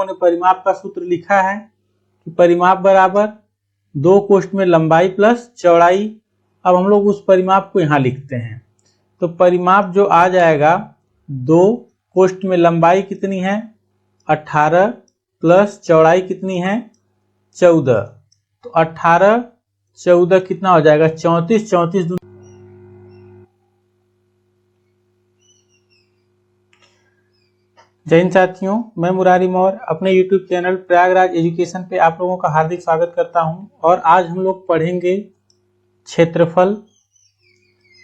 ने परिमाप का सूत्र लिखा है कि परिमाप बराबर 2 कोष्ठ में लंबाई प्लस चौड़ाई। अब हम लोग उस परिमाप को यहाँ लिखते हैं, तो परिमाप जो आ जाएगा 2 कोष्ठ में लंबाई कितनी है 18 प्लस चौड़ाई कितनी है 14, तो 18 14 कितना हो जाएगा 34, 34 जय हिंद साथियों, मैं मुरारी मौर्य अपने YouTube चैनल प्रयागराज एजुकेशन पे आप लोगों का हार्दिक स्वागत करता हूं। और आज हम लोग पढ़ेंगे क्षेत्रफल,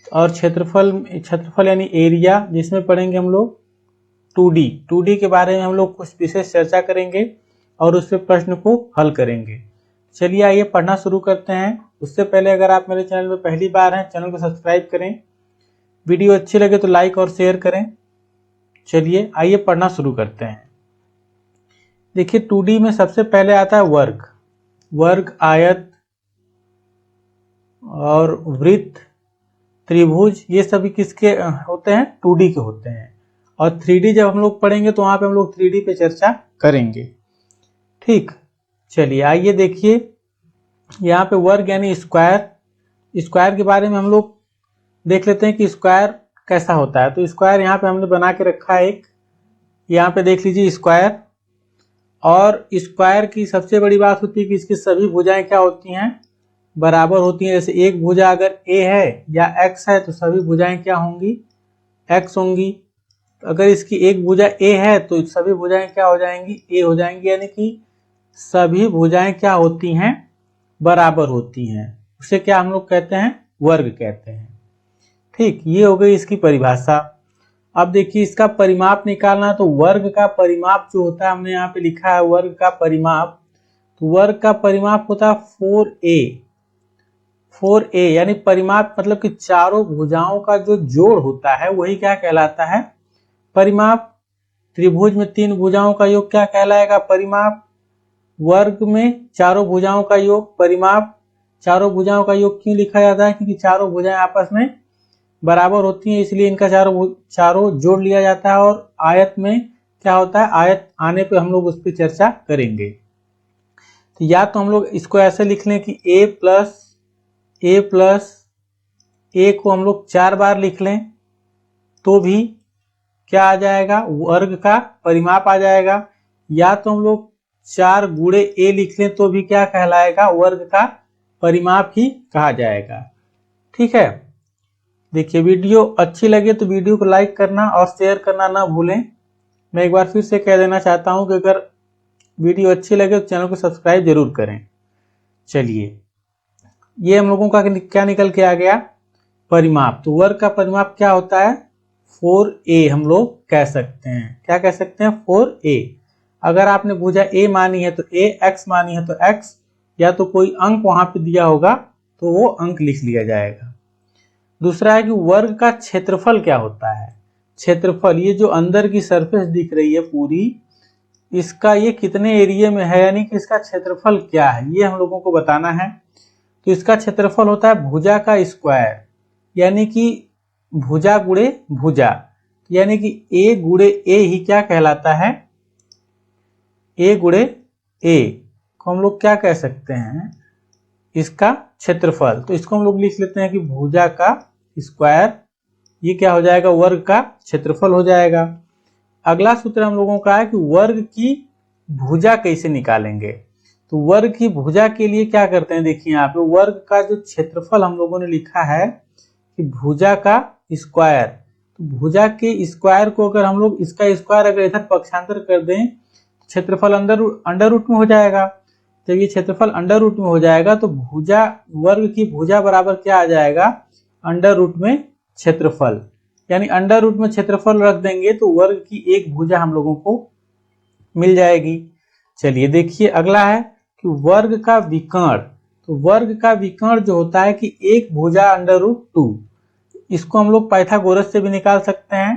और क्षेत्रफल यानी एरिया, जिसमें पढ़ेंगे हम लोग 2D के बारे में हम लोग कुछ विशेष चर्चा करेंगे और उस पर प्रश्न को हल करेंगे। चलिए आइए पढ़ना शुरू करते हैं। उससे पहले अगर आप मेरे चैनल में पहली बार हैं, चैनल को सब्सक्राइब करें, वीडियो अच्छी लगे तो लाइक और शेयर करें। चलिए आइए पढ़ना शुरू करते हैं। देखिए 2D में सबसे पहले आता है वर्ग, आयत और वृत्त, त्रिभुज, ये सभी किसके होते हैं 2D के होते हैं। और 3D जब हम लोग पढ़ेंगे तो वहां पे हम लोग 3D पे चर्चा करेंगे। ठीक, चलिए आइए देखिए यहाँ पे वर्ग यानी स्क्वायर के बारे में हम लोग देख लेते हैं कि स्क्वायर कैसा होता है। तो स्क्वायर यहाँ पे हमने बना के रखा है एक, यहाँ पे देख लीजिए स्क्वायर। और स्क्वायर की सबसे बड़ी बात होती है कि इसकी सभी भुजाएं क्या होती हैं बराबर होती हैं। जैसे एक भुजा अगर a है या x है तो सभी भुजाएं क्या होंगी x होंगी। तो अगर इसकी एक भुजा a है तो सभी भुजाएं क्या हो जाएंगी a हो जाएंगी, यानी कि सभी भुजाएं क्या होती हैं बराबर होती हैं। उसे क्या हम लोग कहते हैं वर्ग कहते हैं। ठीक, ये हो गई इसकी परिभाषा। अब देखिए इसका परिमाप निकालना है, तो वर्ग का परिमाप जो होता है हमने यहाँ पे लिखा है वर्ग का परिमाप। तो वर्ग का परिमाप होता है 4a यानी परिमाप मतलब कि चारों भुजाओं का जो जोड़ होता है वही क्या कहलाता है परिमाप। त्रिभुज में 3 भुजाओं का योग क्या कहलाएगा परिमाप। वर्ग में चारों भुजाओं का योग परिमाप। चारों भुजाओं का योग क्यों लिखा जाता है, क्योंकि चारों भुजाएं आपस में बराबर होती हैं, इसलिए इनका चारों जोड़ लिया जाता है। और आयत में क्या होता है, आयत आने पे हम लोग उस पर चर्चा करेंगे। तो या तो हम लोग इसको ऐसे लिख लें कि a प्लस a को हम लोग 4 बार लिख लें तो भी क्या आ जाएगा वर्ग का परिमाप आ जाएगा। या तो हम लोग 4 गुणे a लिख लें तो भी क्या कहलाएगा वर्ग का परिमाप ही कहा जाएगा। ठीक है, देखिए वीडियो अच्छी लगे तो वीडियो को लाइक करना और शेयर करना ना भूलें। मैं एक बार फिर से कह देना चाहता हूं कि अगर वीडियो अच्छी लगे तो चैनल को सब्सक्राइब जरूर करें। चलिए ये हम लोगों का क्या निकल के आ गया परिमाप। तो वर्ग का परिमाप क्या होता है 4a हम लोग कह सकते हैं। क्या कह सकते हैं 4a। अगर आपने भुजा a मानी है तो a, x मानी है तो x, या तो कोई अंक वहां पे दिया होगा तो वो अंक लिख लिया जाएगा। दूसरा है कि वर्ग का क्षेत्रफल क्या होता है। क्षेत्रफल, ये जो अंदर की सरफेस दिख रही है पूरी, इसका ये कितने एरिया में है, यानी कि इसका क्षेत्रफल क्या है ये हम लोगों को बताना है। तो इसका क्षेत्रफल होता है भुजा का स्क्वायर, यानी कि भुजा गुणे भुजा, यानी कि a गुणे a ही क्या कहलाता है a गुणे a को हम लोग क्या कह सकते हैं इसका क्षेत्रफल। तो इसको हम लोग लिख लेते हैं कि भुजा का स्क्वायर, ये क्या हो जाएगा वर्ग का क्षेत्रफल हो जाएगा। अगला सूत्र हम लोगों का है कि वर्ग की भुजा कैसे निकालेंगे। तो वर्ग की भुजा के लिए क्या करते हैं, देखिए यहाँ पे वर्ग का जो क्षेत्रफल हम लोगों ने लिखा है कि भुजा का स्क्वायर। तो भुजा के स्क्वायर को अगर हम लोग इसका स्क्वायर अगर इधर पक्षांतर कर दें तो क्षेत्रफल अंडर रूट में हो जाएगा। जब ये क्षेत्रफल अंडर रूट में हो जाएगा तो भुजा वर्ग की भुजा बराबर क्या आ जाएगा अंडर रूट में क्षेत्रफल, यानी अंडर रूट में क्षेत्रफल रख देंगे तो वर्ग की एक भुजा हम लोगों को मिल जाएगी। चलिए देखिए अगला है कि वर्ग का विकर्ण। तो वर्ग का विकर्ण जो होता है कि एक भुजा अंडर रूट 2, इसको हम लोग पाइथागोरस से भी निकाल सकते हैं।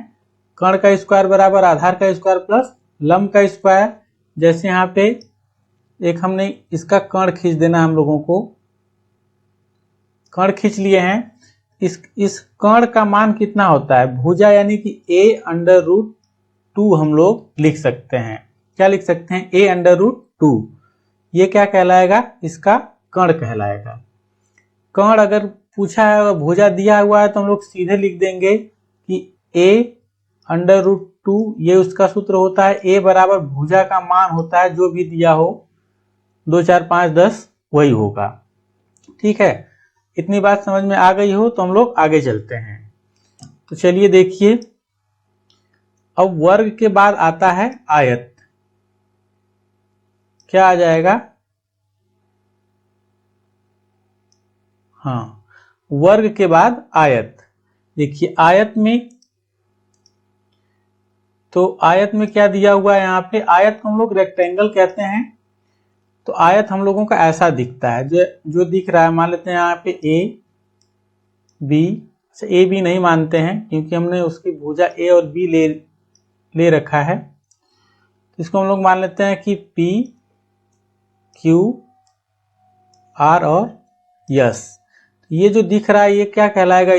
कर्ण का स्क्वायर बराबर आधार का स्क्वायर प्लस लंब का स्क्वायर। जैसे यहाँ पे एक हमने इसका कर्ण खींच देना, हम लोगों को कर्ण खींच लिए हैं। इस कर्ण का मान कितना होता है भुजा, यानी कि a अंडर रूट 2 हम लोग लिख सकते हैं। क्या लिख सकते हैं, a अंडर रूट 2। ये क्या कहलाएगा, इसका कर्ण कहलाएगा। कर्ण अगर पूछा है, भुजा दिया हुआ है, तो हम लोग सीधे लिख देंगे कि a अंडर रूट 2, ये उसका सूत्र होता है। a बराबर भुजा का मान होता है जो भी दिया हो, 2 4 5 10 वही होगा। ठीक है, इतनी बात समझ में आ गई हो तो हम लोग आगे चलते हैं। तो चलिए देखिए, अब वर्ग के बाद आता है आयत। क्या आ जाएगा, हाँ, वर्ग के बाद आयत। देखिए आयत में, तो आयत में क्या दिया हुआ है, यहाँ पे आयत को हम लोग रेक्टेंगल कहते हैं। तो आयत हम लोगों का ऐसा दिखता है, जो दिख रहा है, मान लेते हैं यहाँ पे ए बी। ए बी नहीं मानते हैं क्योंकि हमने उसकी भुजा ए और बी ले रखा है। इसको हम लोग मान लेते हैं कि पी क्यू आर और यस। ये जो दिख रहा है ये क्या कहलाएगा,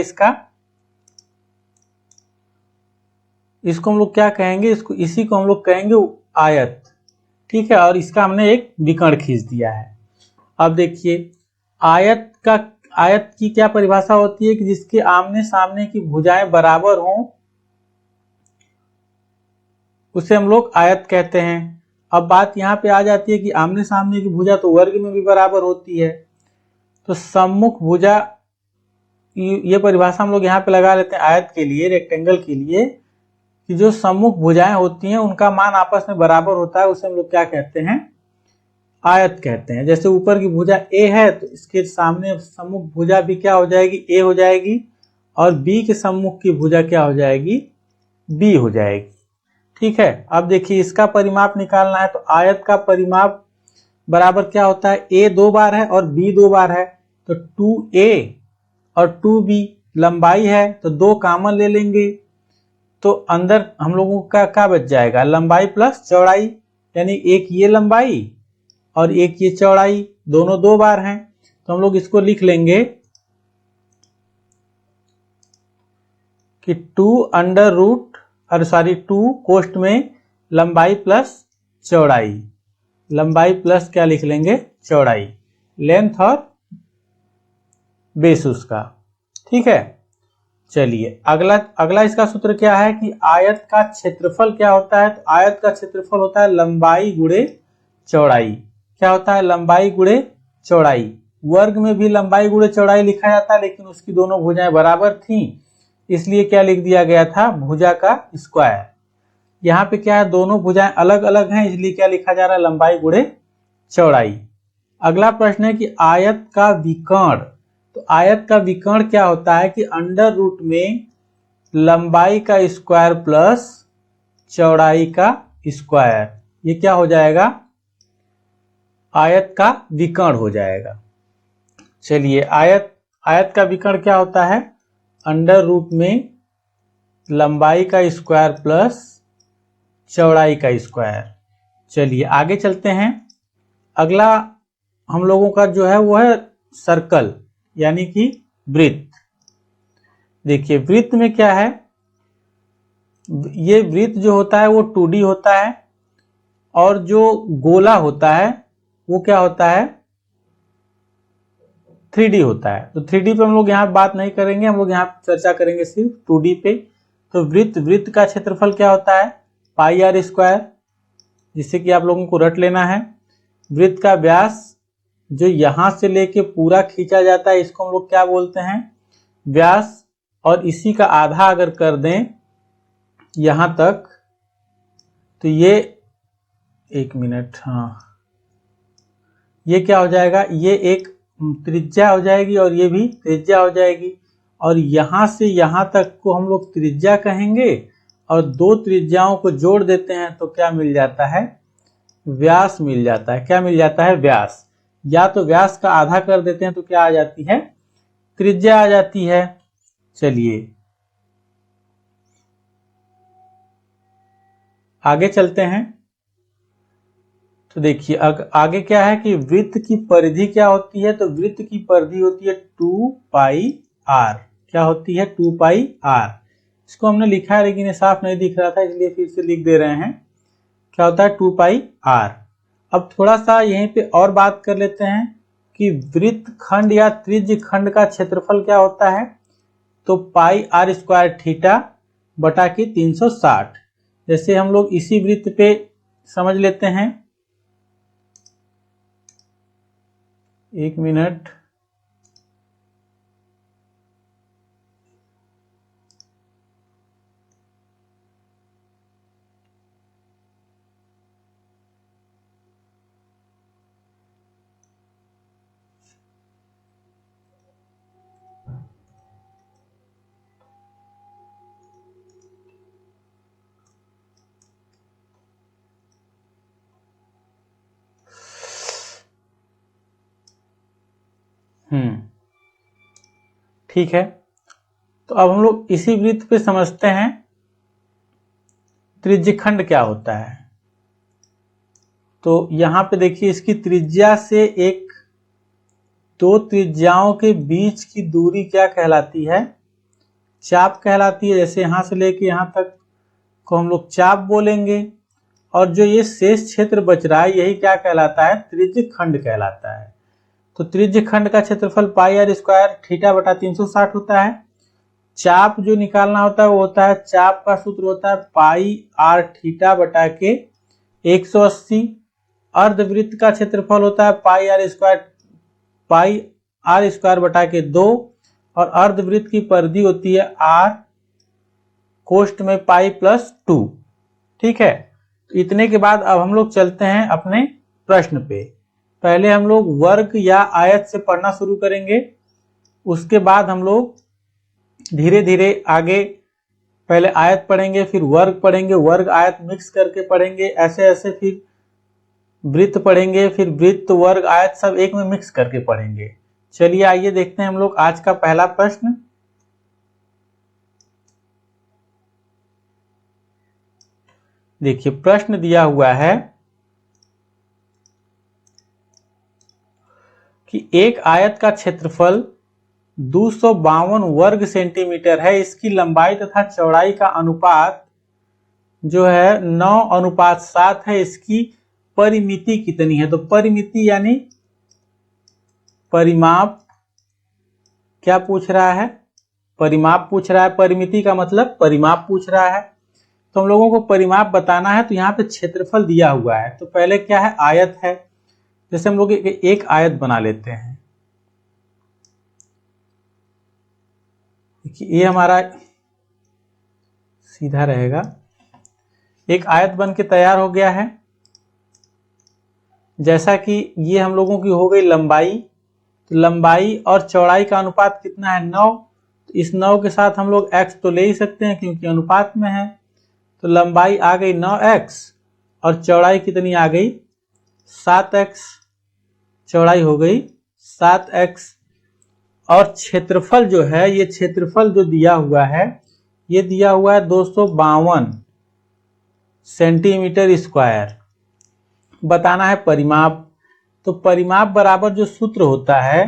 इसको हम लोग क्या कहेंगे, इसी को हम लोग कहेंगे आयत। ठीक है, और इसका हमने एक विकर्ण खींच दिया है। अब देखिए आयत की क्या परिभाषा होती है कि जिसके आमने सामने की भुजाएं बराबर हों, उसे हम लोग आयत कहते हैं। अब बात यहाँ पे आ जाती है कि आमने सामने की भुजा तो वर्ग में भी बराबर होती है। तो सम्मुख भुजा, ये परिभाषा हम लोग यहाँ पे लगा लेते हैं आयत के लिए, रेक्टेंगल के लिए, कि जो सम्मुख भुजाएं होती हैं उनका मान आपस में बराबर होता है, उसे हम लोग क्या कहते हैं, आयत कहते हैं। जैसे ऊपर की भुजा ए है तो इसके सामने सम्मुख भुजा भी क्या हो जाएगी, ए हो जाएगी, और बी के सम्मुख की भुजा क्या हो जाएगी, बी हो जाएगी। ठीक है, अब देखिए इसका परिमाप निकालना है, तो आयत का परिमाप बराबर क्या होता है, ए 2 बार है और बी 2 बार है, तो 2a और 2b लंबाई है, तो 2 कॉमन ले लेंगे, तो अंदर हम लोगों का क्या बच जाएगा, लंबाई प्लस चौड़ाई, यानी एक ये लंबाई और एक ये चौड़ाई, दोनों 2 बार हैं। तो हम लोग इसको लिख लेंगे कि 2 अंडर रूट, और सॉरी 2 कोष्ठ में लंबाई प्लस चौड़ाई, लंबाई प्लस क्या लिख लेंगे, चौड़ाई, लेंथ और बेस उसका। ठीक है, चलिए अगला इसका सूत्र क्या है कि आयत का क्षेत्रफल क्या होता है। तो आयत का क्षेत्रफल होता है लंबाई गुणे चौड़ाई। क्या होता है, लंबाई गुणे चौड़ाई। वर्ग में भी लंबाई गुणे चौड़ाई लिखा जाता है, लेकिन उसकी दोनों भुजाएं बराबर थी, इसलिए क्या लिख दिया गया था, भुजा का स्क्वायर। यहाँ पे क्या है, दोनों भुजाएं अलग अलग हैं, इसलिए क्या लिखा जा रहा है, लंबाई गुणे चौड़ाई। अगला प्रश्न है कि आयत का विकर्ण। तो आयत का विकर्ण क्या होता है कि अंडर रूट में लंबाई का स्क्वायर प्लस चौड़ाई का स्क्वायर, ये क्या हो जाएगा, आयत का विकर्ण हो जाएगा। चलिए आयत का विकर्ण क्या होता है, अंडर रूट में लंबाई का स्क्वायर प्लस चौड़ाई का स्क्वायर। चलिए आगे चलते हैं। अगला हम लोगों का जो है वो है सर्कल, यानी कि वृत्त। देखिए वृत्त में क्या है, ये वृत्त जो होता है वो 2D होता है, और जो गोला होता है वो क्या होता है, 3D होता है। तो 3D पे हम लोग यहाँ बात नहीं करेंगे, हम लोग यहाँ चर्चा करेंगे सिर्फ 2D पे। तो वृत्त का क्षेत्रफल क्या होता है, पाई आर स्क्वायर, जिससे कि आप लोगों को रट लेना है। वृत्त का व्यास जो यहां से लेके पूरा खींचा जाता है, इसको हम लोग क्या बोलते हैं, व्यास, और इसी का आधा अगर कर दें यहां तक, तो ये 1 मिनट, हाँ, ये क्या हो जाएगा, ये एक त्रिज्या हो जाएगी और ये भी त्रिज्या हो जाएगी, और यहां से यहां तक को हम लोग त्रिज्या कहेंगे, और 2 त्रिज्याओं को जोड़ देते हैं तो क्या मिल जाता है, व्यास मिल जाता है। क्या मिल जाता है, व्यास। या तो व्यास का आधा कर देते हैं तो क्या आ जाती है, त्रिज्या आ जाती है। चलिए आगे चलते हैं। तो देखिए आगे क्या है कि वृत्त की परिधि क्या होती है। तो वृत्त की परिधि होती है 2 पाई आर। क्या होती है, 2 पाई आर। इसको हमने लिखा है लेकिन ये साफ नहीं दिख रहा था, इसलिए फिर से लिख दे रहे हैं क्या होता है 2πr। अब थोड़ा सा यहीं पे और बात कर लेते हैं कि वृत्त खंड या त्रिज्य खंड का क्षेत्रफल क्या होता है। तो πr² थीटा बटा के 360। जैसे हम लोग इसी वृत्त पे समझ लेते हैं, 1 मिनट। ठीक है, तो अब हम लोग इसी वृत्त पे समझते हैं त्रिज्यखंड क्या होता है। तो यहां पे देखिए, इसकी त्रिज्या से दो त्रिज्याओं के बीच की दूरी क्या कहलाती है, चाप कहलाती है। जैसे यहां से लेके यहां तक को हम लोग चाप बोलेंगे, और जो ये शेष क्षेत्र बच रहा है यही क्या कहलाता है, त्रिज्यखंड कहलाता है। तो त्रिज्यखंड का क्षेत्रफल πr² थीटा बटा 360 होता है। चाप जो निकालना होता है वो होता है, चाप का सूत्र होता है πr थीटा बटा के 180। अर्धवृत्त का क्षेत्रफल होता है πr² बटा के 2, और अर्धवृत्त की परिधि होती है r कोष्ठ में π+2। ठीक है, तो इतने के बाद अब हम लोग चलते हैं अपने प्रश्न पे। पहले हम लोग वर्ग या आयत से पढ़ना शुरू करेंगे, उसके बाद हम लोग धीरे धीरे आगे पहले आयत पढ़ेंगे, फिर वर्ग पढ़ेंगे, वर्ग आयत मिक्स करके पढ़ेंगे, ऐसे ऐसे फिर वृत्त पढ़ेंगे, फिर वृत्त वर्ग आयत सब एक में मिक्स करके पढ़ेंगे। चलिए आइए देखते हैं हम लोग आज का पहला प्रश्न। देखिए प्रश्न दिया हुआ है कि एक आयत का क्षेत्रफल 252 वर्ग सेंटीमीटर है। इसकी लंबाई तथा चौड़ाई का अनुपात जो है 9:7 है। इसकी परिमिति कितनी है। तो परिमिति यानी परिमाप क्या पूछ रहा है, परिमाप पूछ रहा है। परिमिति का मतलब परिमाप पूछ रहा है। तो हम लोगों को परिमाप बताना है, तो यहाँ पे क्षेत्रफल दिया हुआ है। तो पहले क्या है, आयत है। जैसे हम लोग एक आयत बना लेते हैं। देखिए ये हमारा सीधा रहेगा। एक आयत बन के तैयार हो गया है। जैसा कि ये हम लोगों की हो गई लंबाई, तो लंबाई और चौड़ाई का अनुपात कितना है, 9। तो इस 9 के साथ हम लोग x तो ले ही सकते हैं क्योंकि अनुपात में है। तो लंबाई आ गई 9x और चौड़ाई कितनी आ गई 7x। चौड़ाई हो गई 7x। और क्षेत्रफल जो है, ये क्षेत्रफल जो दिया हुआ है, ये दिया हुआ है 252 सेंटीमीटर स्क्वायर। बताना है परिमाप। तो परिमाप बराबर जो सूत्र होता है,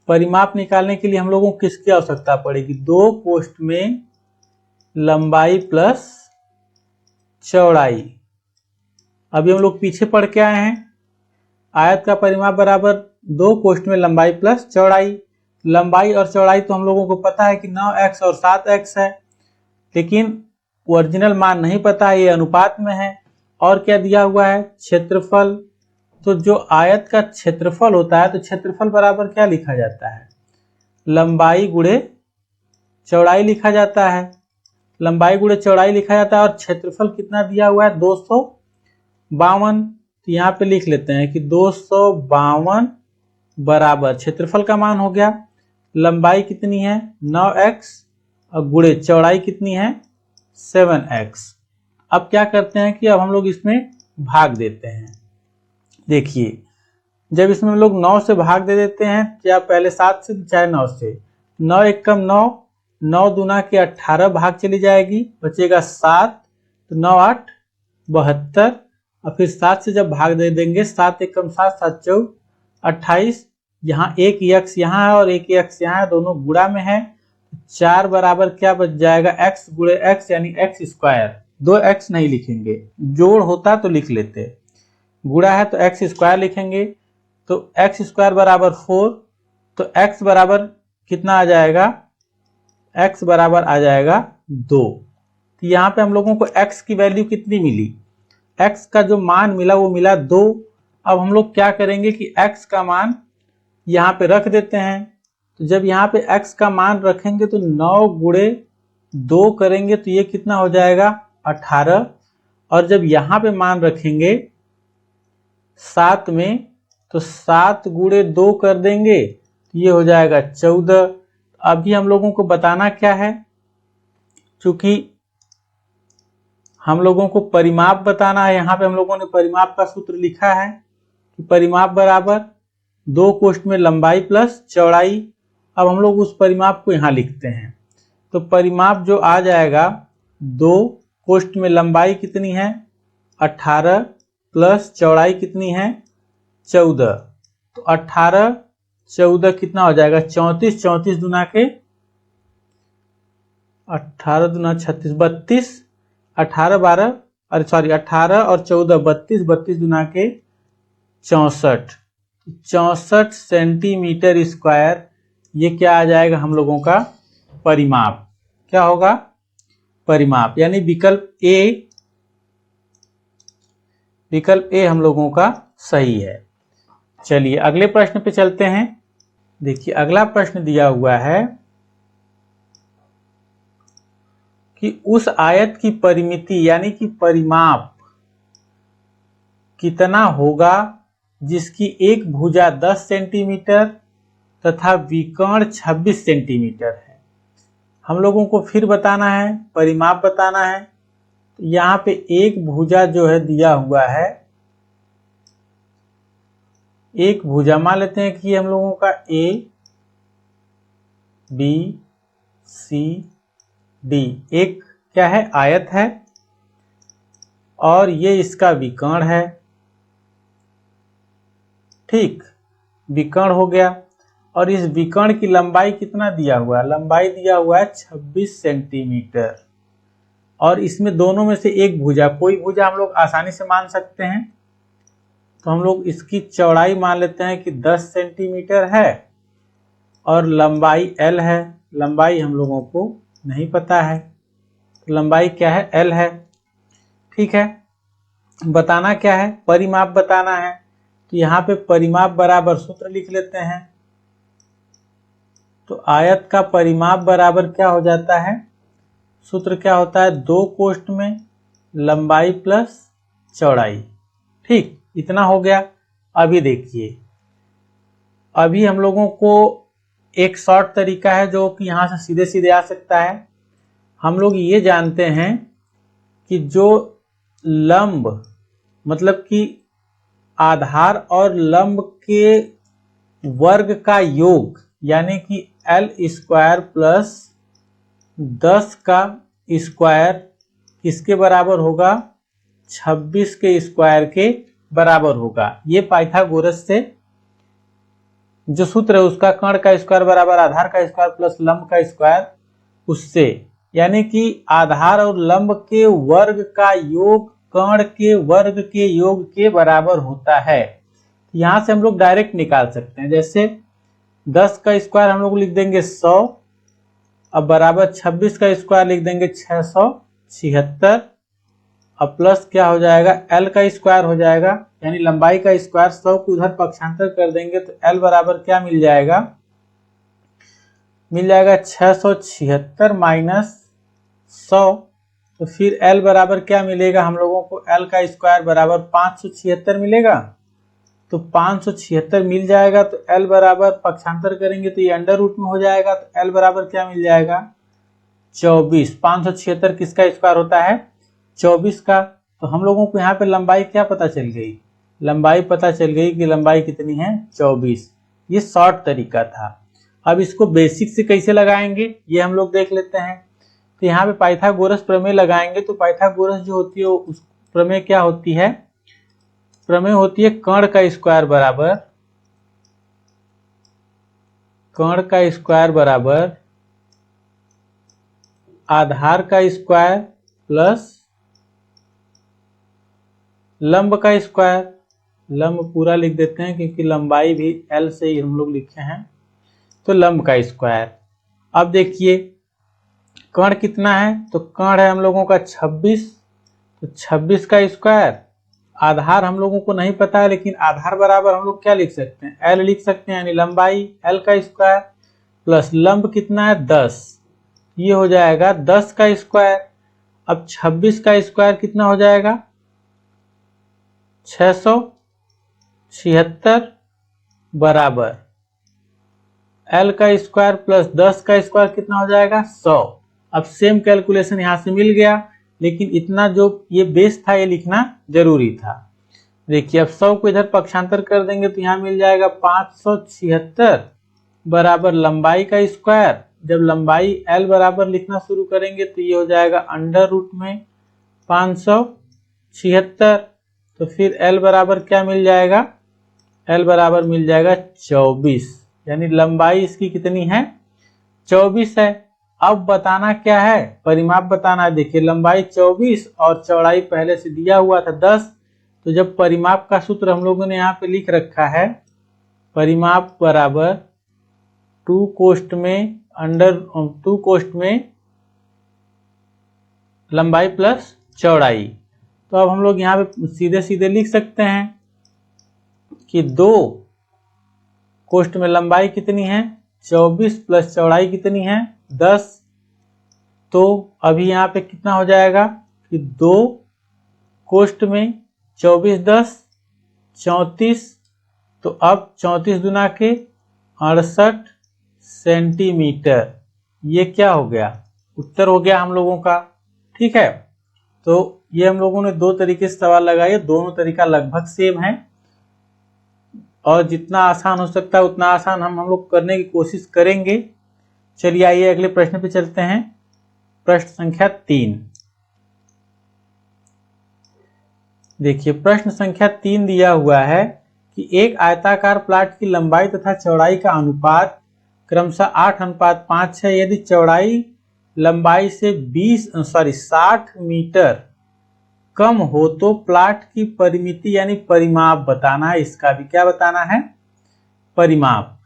परिमाप निकालने के लिए हम लोगों को किसकी आवश्यकता पड़ेगी, 2 कोष्ठ में लंबाई प्लस चौड़ाई। अभी हम लोग पीछे पढ़ के आए हैं, आयत का परिमाप बराबर 2 कोष्ठ में लंबाई प्लस चौड़ाई। लंबाई और चौड़ाई तो हम लोगों को पता है कि 9x और 7x है, लेकिन ओरिजिनल मान नहीं पता है, ये अनुपात में है। और क्या दिया हुआ है, क्षेत्रफल। तो जो आयत का क्षेत्रफल होता है, तो क्षेत्रफल बराबर क्या लिखा जाता है, लंबाई गुणे चौड़ाई लिखा जाता है। लंबाई गुणे चौड़ाई लिखा जाता है। और क्षेत्रफल कितना दिया हुआ है, 252। तो यहाँ पे लिख लेते हैं कि 252 बराबर क्षेत्रफल का मान हो गया, लंबाई कितनी है 9x और गुणे चौड़ाई कितनी है 7x। अब क्या करते हैं कि अब हम लोग इसमें भाग देते हैं। देखिए जब इसमें हम लोग 9 से भाग दे देते हैं, चाहे पहले 7 से चाहे 9 से, 9 एकम 9, 9 दूना के 18 भाग चली जाएगी, बचेगा 7। तो 9 8 72। और फिर 7 से जब भाग दे देंगे, 7 एकम 7, 7 चौक 28। यहाँ एक x यहाँ है और एक x यहाँ है, दोनों गुणा में है। 4 बराबर क्या बच जाएगा, x गुणे x यानी x स्क्वायर। 2x नहीं लिखेंगे, जोड़ होता तो लिख लेते, गुणा है तो x स्क्वायर लिखेंगे। तो x स्क्वायर बराबर 4, तो x बराबर कितना आ जाएगा, x बराबर आ जाएगा 2। तो यहाँ पे हम लोगों को x की वैल्यू कितनी मिली, x का जो मान मिला वो मिला 2। अब हम लोग क्या करेंगे कि x का मान यहाँ पे रख देते हैं। तो जब यहाँ पे x का मान रखेंगे तो 9 गुणे 2 करेंगे तो ये कितना हो जाएगा 18। और जब यहाँ पे मान रखेंगे 7 में तो 7 गुणे 2 कर देंगे तो ये हो जाएगा 14। अभी हम लोगों को बताना क्या है, चूंकि हम लोगों को परिमाप बताना है, यहाँ पे हम लोगों ने परिमाप का सूत्र लिखा है कि परिमाप बराबर 2 कोष्ठ में लंबाई प्लस चौड़ाई। अब हम लोग उस परिमाप को यहाँ लिखते हैं। तो परिमाप जो आ जाएगा, 2 कोष्ठ में लंबाई कितनी है 18 प्लस चौड़ाई कितनी है 14। तो 18 14 कितना हो जाएगा 34, 34 दुना के 18 दुना 36 32, 18 12 अरे सॉरी 18 और 14 32, 32 दुना के 64, 64 सेंटीमीटर स्क्वायर। ये क्या आ जाएगा हम लोगों का परिमाप, क्या होगा परिमाप, यानी विकल्प ए हम लोगों का सही है। चलिए अगले प्रश्न पे चलते हैं। देखिए अगला प्रश्न दिया हुआ है कि उस आयत की परिमिति यानी कि परिमाप कितना होगा जिसकी एक भुजा 10 सेंटीमीटर तथा विकर्ण 26 सेंटीमीटर है। हम लोगों को फिर बताना है, परिमाप बताना है। तो यहाँ पे एक भुजा जो है दिया हुआ है, एक भुजा मान लेते हैं कि हम लोगों का ए बी सी डी एक क्या है आयत है और ये इसका विकर्ण है। ठीक, विकर्ण हो गया। और इस विकर्ण की लंबाई कितना दिया हुआ है, लंबाई दिया हुआ है 26 सेंटीमीटर। और इसमें दोनों में से एक भुजा, कोई भुजा हम लोग आसानी से मान सकते हैं। तो हम लोग इसकी चौड़ाई मान लेते हैं कि 10 सेंटीमीटर है और लंबाई L है। लंबाई हम लोगों को नहीं पता है, तो लंबाई क्या है L है। ठीक है, बताना क्या है, परिमाप बताना है। तो यहाँ पे परिमाप बराबर सूत्र लिख लेते हैं। तो आयत का परिमाप बराबर क्या हो जाता है, सूत्र क्या होता है 2 कोष्ठ में लंबाई प्लस चौड़ाई। ठीक, इतना हो गया। अभी देखिए, अभी हम लोगों को एक शॉर्ट तरीका है जो कि यहाँ से सीधे सीधे आ सकता है। हम लोग ये जानते हैं कि जो लंब मतलब कि आधार और लंब के वर्ग का योग यानी कि L स्क्वायर प्लस 10 का स्क्वायर किसके बराबर होगा, 26 के स्क्वायर के बराबर होगा। ये पाइथागोरस से जो सूत्र है उसका कर्ण का स्क्वायर बराबर आधार का स्क्वायर प्लस लंब का स्क्वायर, उससे यानी कि आधार और लंब के वर्ग का योग कर्ण के वर्ग के योग के बराबर होता है। यहां से हम लोग डायरेक्ट निकाल सकते हैं। जैसे 10 का स्क्वायर हम लोग लिख देंगे 100, अब बराबर 26 का स्क्वायर लिख देंगे 676, अब प्लस क्या हो जाएगा L का स्क्वायर हो जाएगा, यानी लंबाई का स्क्वायर 100 को उधर पक्षांतर कर देंगे तो L बराबर क्या मिल जाएगा, मिल जाएगा 676 माइनस 100। तो फिर L बराबर क्या मिलेगा हम लोगों को, L का स्क्वायर बराबर 576 मिलेगा। तो 576 मिल जाएगा तो L बराबर पक्षांतर करेंगे तो ये अंडर रूट में हो जाएगा। तो L बराबर क्या मिल जाएगा 24। 576 किसका स्क्वायर होता है 24 का। तो हम लोगों को यहाँ पे लंबाई क्या पता चल गई, लंबाई पता चल गई कि लंबाई कितनी है 24। ये शॉर्ट तरीका था। अब इसको बेसिक से कैसे लगाएंगे ये हम लोग देख लेते हैं। तो यहाँ पे पाइथागोरस प्रमेय लगाएंगे। तो पाइथागोरस जो होती है उस प्रमेय क्या होती है, प्रमेय होती है कर्ण का स्क्वायर बराबर आधार का स्क्वायर प्लस लंब का स्क्वायर। लंब पूरा लिख देते हैं क्योंकि लंबाई भी L से ही हम लोग लिखे हैं, तो लंब का स्क्वायर। अब देखिए कण कितना है, तो कण है हम लोगों का 26, तो 26 का स्क्वायर। आधार हम लोगों को नहीं पता है, लेकिन आधार बराबर हम लोग क्या लिख सकते हैं, L लिख सकते हैं, यानी लंबाई L का स्क्वायर प्लस लंब कितना है 10, ये हो जाएगा 10 का स्क्वायर। अब 26 का स्क्वायर कितना हो जाएगा, 676 बराबर L का स्क्वायर प्लस 10 का स्क्वायर कितना हो जाएगा 100। अब सेम कैलकुलेशन यहां से मिल गया, लेकिन इतना जो ये बेस था ये लिखना जरूरी था। देखिए अब 100 को इधर पक्षांतर कर देंगे तो यहाँ मिल जाएगा 576 बराबर लंबाई का स्क्वायर। जब लंबाई L बराबर लिखना शुरू करेंगे तो ये हो जाएगा अंडर रूट में 576, तो फिर L बराबर क्या मिल जाएगा, L बराबर मिल जाएगा 24, यानी लंबाई इसकी कितनी है 24 है। अब बताना क्या है, परिमाप बताना है। देखिए लंबाई 24 और चौड़ाई पहले से दिया हुआ था 10, तो जब परिमाप का सूत्र हम लोगों ने यहाँ पे लिख रखा है, परिमाप बराबर 2 कोष्ठ में लंबाई प्लस चौड़ाई, तो अब हम लोग यहाँ पे सीधे सीधे लिख सकते हैं कि 2 कोष्ठ में लंबाई कितनी है 24 प्लस चौड़ाई कितनी है 10, तो अभी यहाँ पे कितना हो जाएगा कि 2 कोष्ठ में 24 10 34, तो अब 34 दुना के 68 सेंटीमीटर, ये क्या हो गया, उत्तर हो गया हम लोगों का। ठीक है, तो ये हम लोगों ने 2 तरीके से सवाल लगाए, दोनों तरीका लगभग सेम है और जितना आसान हो सकता है उतना आसान हम लोग करने की कोशिश करेंगे। चलिए आइए अगले प्रश्न पे चलते हैं। प्रश्न संख्या 3। देखिए प्रश्न संख्या 3 दिया हुआ है कि एक आयताकार प्लाट की लंबाई तथा चौड़ाई का अनुपात क्रमशः 8:5 है। यदि चौड़ाई लंबाई से 60 मीटर कम हो तो प्लाट की परिमिति यानी परिमाप बताना है। इसका भी क्या बताना है, परिमाप।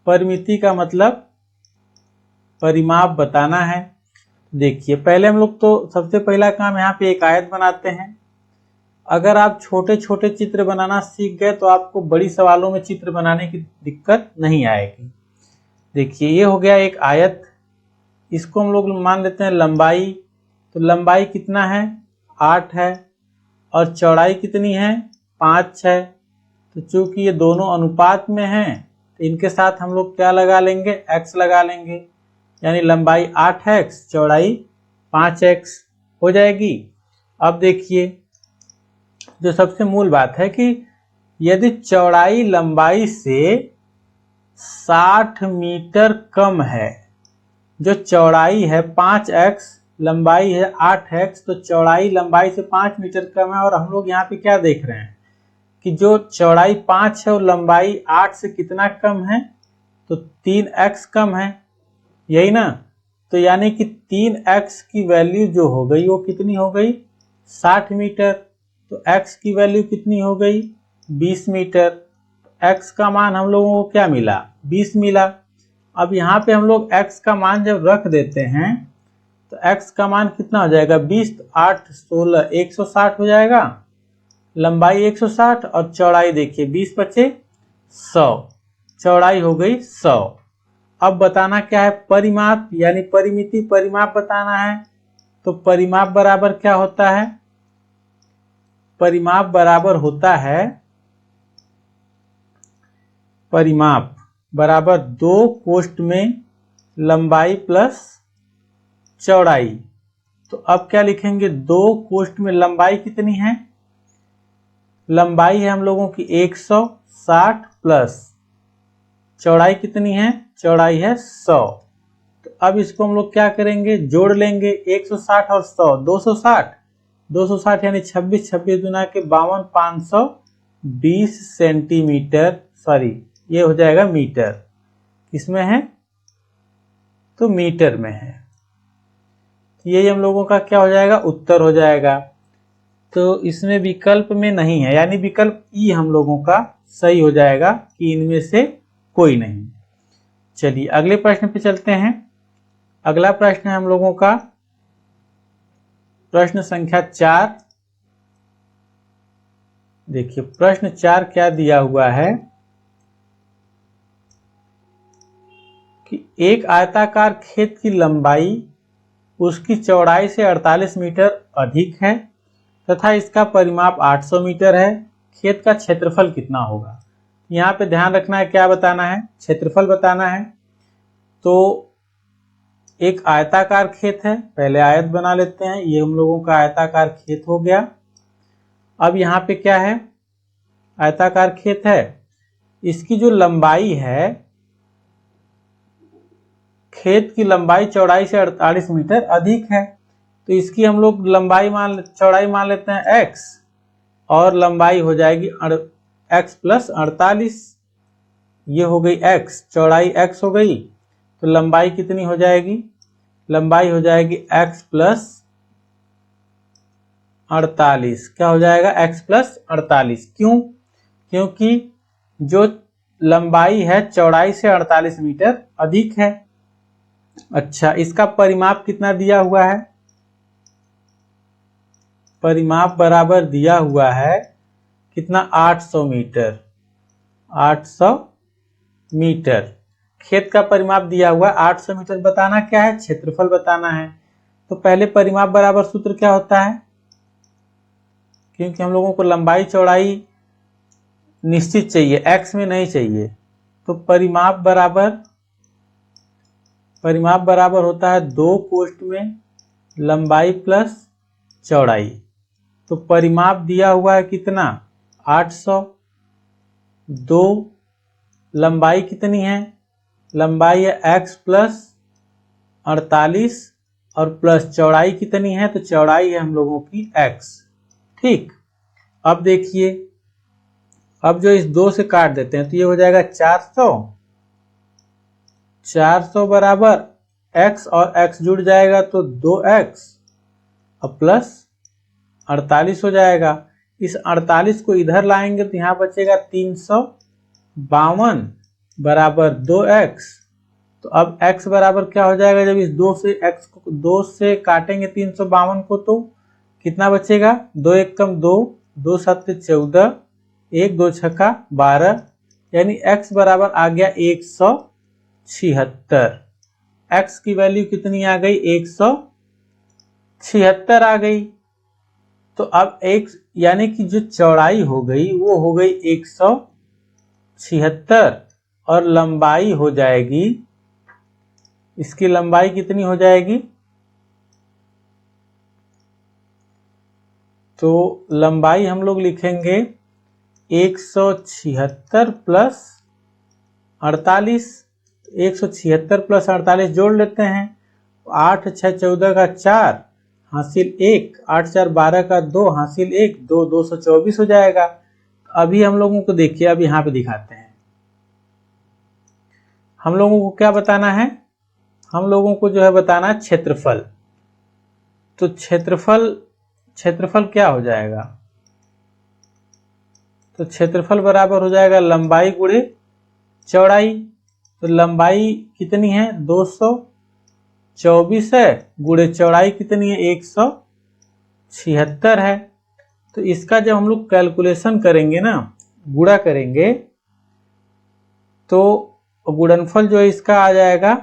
परिमिति का मतलब परिमाप बताना है। देखिए पहले हम लोग तो सबसे पहला काम यहाँ पे एक आयत बनाते हैं। अगर आप छोटे छोटे चित्र बनाना सीख गए तो आपको बड़ी सवालों में चित्र बनाने की दिक्कत नहीं आएगी। देखिए ये हो गया एक आयत, इसको हम लोग मान लेते हैं लंबाई, तो लंबाई कितना है 8 है और चौड़ाई कितनी है 5 है। तो चूंकि ये दोनों अनुपात में हैं तो इनके साथ हम लोग क्या लगा लेंगे, x लगा लेंगे, यानी लंबाई 8x चौड़ाई 5x हो जाएगी। अब देखिए जो सबसे मूल बात है कि यदि चौड़ाई लंबाई से 60 मीटर कम है, जो चौड़ाई है 5x लंबाई है 8x, तो चौड़ाई लंबाई से 5 मीटर कम है। और हम लोग यहाँ पे क्या देख रहे हैं कि जो चौड़ाई 5 है और लंबाई 8 से कितना कम है, तो 3x कम है, यही ना। तो यानी कि 3x की वैल्यू जो हो गई वो कितनी हो गई 60 मीटर, तो x की वैल्यू कितनी हो गई 20 मीटर। x का मान हम लोगों को क्या मिला 20 मिला। अब यहाँ पे हम लोग x का मान जब रख देते हैं तो x का मान कितना हो जाएगा 20, 8 16 160 हो जाएगा। लंबाई 160 और चौड़ाई देखिए 20 बचे 100, चौड़ाई हो गई 100। अब बताना क्या है, परिमाप यानी परिमिति परिमाप बताना है। तो परिमाप बराबर क्या होता है, परिमाप बराबर होता है, परिमाप बराबर 2 कोष्ठ में लंबाई प्लस चौड़ाई। तो अब क्या लिखेंगे, 2 कोष्ठ में लंबाई कितनी है, लंबाई है हम लोगों की 160 प्लस चौड़ाई कितनी है, चौड़ाई है 100। तो अब इसको हम लोग क्या करेंगे, जोड़ लेंगे 160 और 100 260, 260 यानी 26 26 दुना के 52 520 सेंटीमीटर, सॉरी ये हो जाएगा मीटर, किसमें है तो मीटर में है। यही हम लोगों का क्या हो जाएगा, उत्तर हो जाएगा। तो इसमें विकल्प में नहीं है, यानी विकल्प ई हम लोगों का सही हो जाएगा कि इनमें से कोई नहीं। चलिए अगले प्रश्न पे चलते हैं। अगला प्रश्न है हम लोगों का प्रश्न संख्या 4। देखिए प्रश्न 4 क्या दिया हुआ है कि एक आयताकार खेत की लंबाई उसकी चौड़ाई से 48 मीटर अधिक है तथा इसका परिमाप 800 मीटर है। खेत का क्षेत्रफल कितना होगा। यहाँ पे ध्यान रखना है, क्या बताना है, क्षेत्रफल बताना है। तो एक आयताकार खेत है, पहले आयत बना लेते हैं, ये हम लोगों का आयताकार खेत हो गया। अब यहाँ पे क्या है, आयताकार खेत है, इसकी जो लंबाई है, खेत की लंबाई चौड़ाई से 48 मीटर अधिक है, तो इसकी हम लोग चौड़ाई मान लेते हैं x, और लंबाई हो जाएगी x प्लस 48। ये हो गई x, चौड़ाई x हो गई, तो लंबाई कितनी हो जाएगी, लंबाई हो जाएगी x प्लस 48। क्या हो जाएगा, x प्लस 48। क्यों, क्योंकि जो लंबाई है चौड़ाई से 48 मीटर अधिक है। अच्छा, इसका परिमाप कितना दिया हुआ है, परिमाप बराबर दिया हुआ है कितना, 800 मीटर। 800 मीटर खेत का परिमाप दिया हुआ है। 800 मीटर बताना क्या है, क्षेत्रफल बताना है। तो पहले परिमाप बराबर सूत्र क्या होता है, क्योंकि हम लोगों को लंबाई चौड़ाई निश्चित चाहिए, x में नहीं चाहिए, तो परिमाप बराबर होता है 2 कोष्ठ में लंबाई प्लस चौड़ाई। तो परिमाप दिया हुआ है कितना, 800, 2 लंबाई कितनी है, लंबाई है x प्लस 48 और प्लस चौड़ाई कितनी है, तो चौड़ाई है हम लोगों की x। ठीक, अब देखिए, अब जो इस 2 से काट देते हैं तो ये हो जाएगा 400। 400 बराबर x और x जुड़ जाएगा तो 2x और प्लस 48 हो जाएगा। इस 48 को इधर लाएंगे तो यहाँ बचेगा 352 बराबर 2x। तो अब x बराबर क्या हो जाएगा, जब इस 2 से x को 2 से काटेंगे 352 को तो कितना बचेगा, 2 एकम 2, 2 सत्ते 14, 1 2 छक्का 12, यानी x बराबर आ गया 176। x की वैल्यू कितनी आ गई, 176 आ गई। तो अब एक यानी कि जो चौड़ाई हो गई वो हो गई 176 और लंबाई हो जाएगी, इसकी लंबाई कितनी हो जाएगी, तो लंबाई हम लोग लिखेंगे 176 प्लस 48। 176 प्लस 48 जोड़ लेते हैं, 8 6 14 का 4 हासिल 1, 8 4 12 का 2 हासिल 1, 2 224 हो जाएगा। अभी हम लोगों को देखिए, अब यहाँ पे दिखाते हैं, हम लोगों को क्या बताना है, हम लोगों को जो है बताना है क्षेत्रफल। तो क्षेत्रफल क्या हो जाएगा, तो क्षेत्रफल बराबर हो जाएगा लंबाई गुणे चौड़ाई। तो लंबाई कितनी है, 224 है, गुणे चौड़ाई कितनी है, 176 है। तो इसका जब हम लोग कैलकुलेशन करेंगे ना, गुणा करेंगे, तो गुणनफल जो है इसका आ जाएगा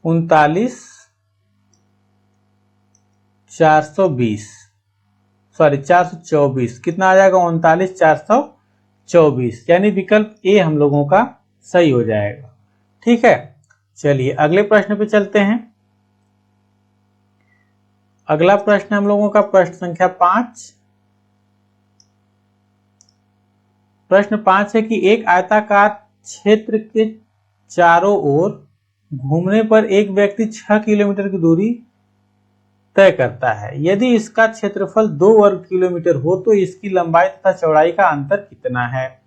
424, कितना आ जाएगा, 39424, यानी विकल्प ए हम लोगों का सही हो जाएगा। ठीक है, चलिए अगले प्रश्न पे चलते हैं। अगला प्रश्न हम लोगों का प्रश्न संख्या 5। प्रश्न 5 है कि एक आयताकार क्षेत्र के चारों ओर घूमने पर एक व्यक्ति 6 किलोमीटर की दूरी तय करता है। यदि इसका क्षेत्रफल 2 वर्ग किलोमीटर हो तो इसकी लंबाई तथा चौड़ाई का अंतर कितना है।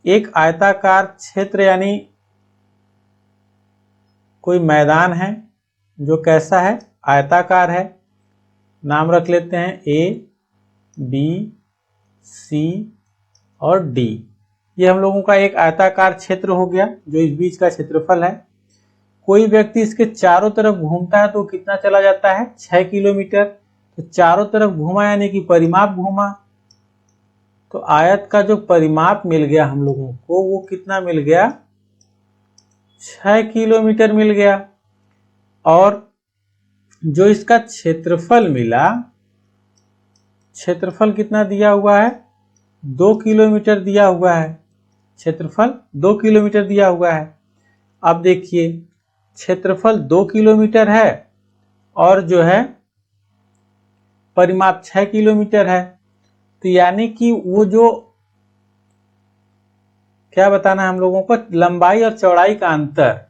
एक आयताकार क्षेत्र यानी कोई मैदान है जो कैसा है, आयताकार है। नाम रख लेते हैं ए, बी, सी और डी। ये हम लोगों का एक आयताकार क्षेत्र हो गया जो इस बीच का क्षेत्रफल है। कोई व्यक्ति इसके चारों तरफ घूमता है तो कितना चला जाता है, 6 किलोमीटर। तो चारों तरफ घूमा यानी कि परिमाप घूमा, तो आयत का जो परिमाप मिल गया हम लोगों को वो कितना मिल गया, 6 किलोमीटर मिल गया। और जो इसका क्षेत्रफल मिला, क्षेत्रफल कितना दिया हुआ है, 2 किलोमीटर दिया हुआ है। क्षेत्रफल 2 किलोमीटर दिया हुआ है। अब देखिए क्षेत्रफल 2 किलोमीटर है और जो है परिमाप 6 किलोमीटर है। तो यानी कि वो जो क्या बताना है हम लोगों को, लंबाई और चौड़ाई का अंतर,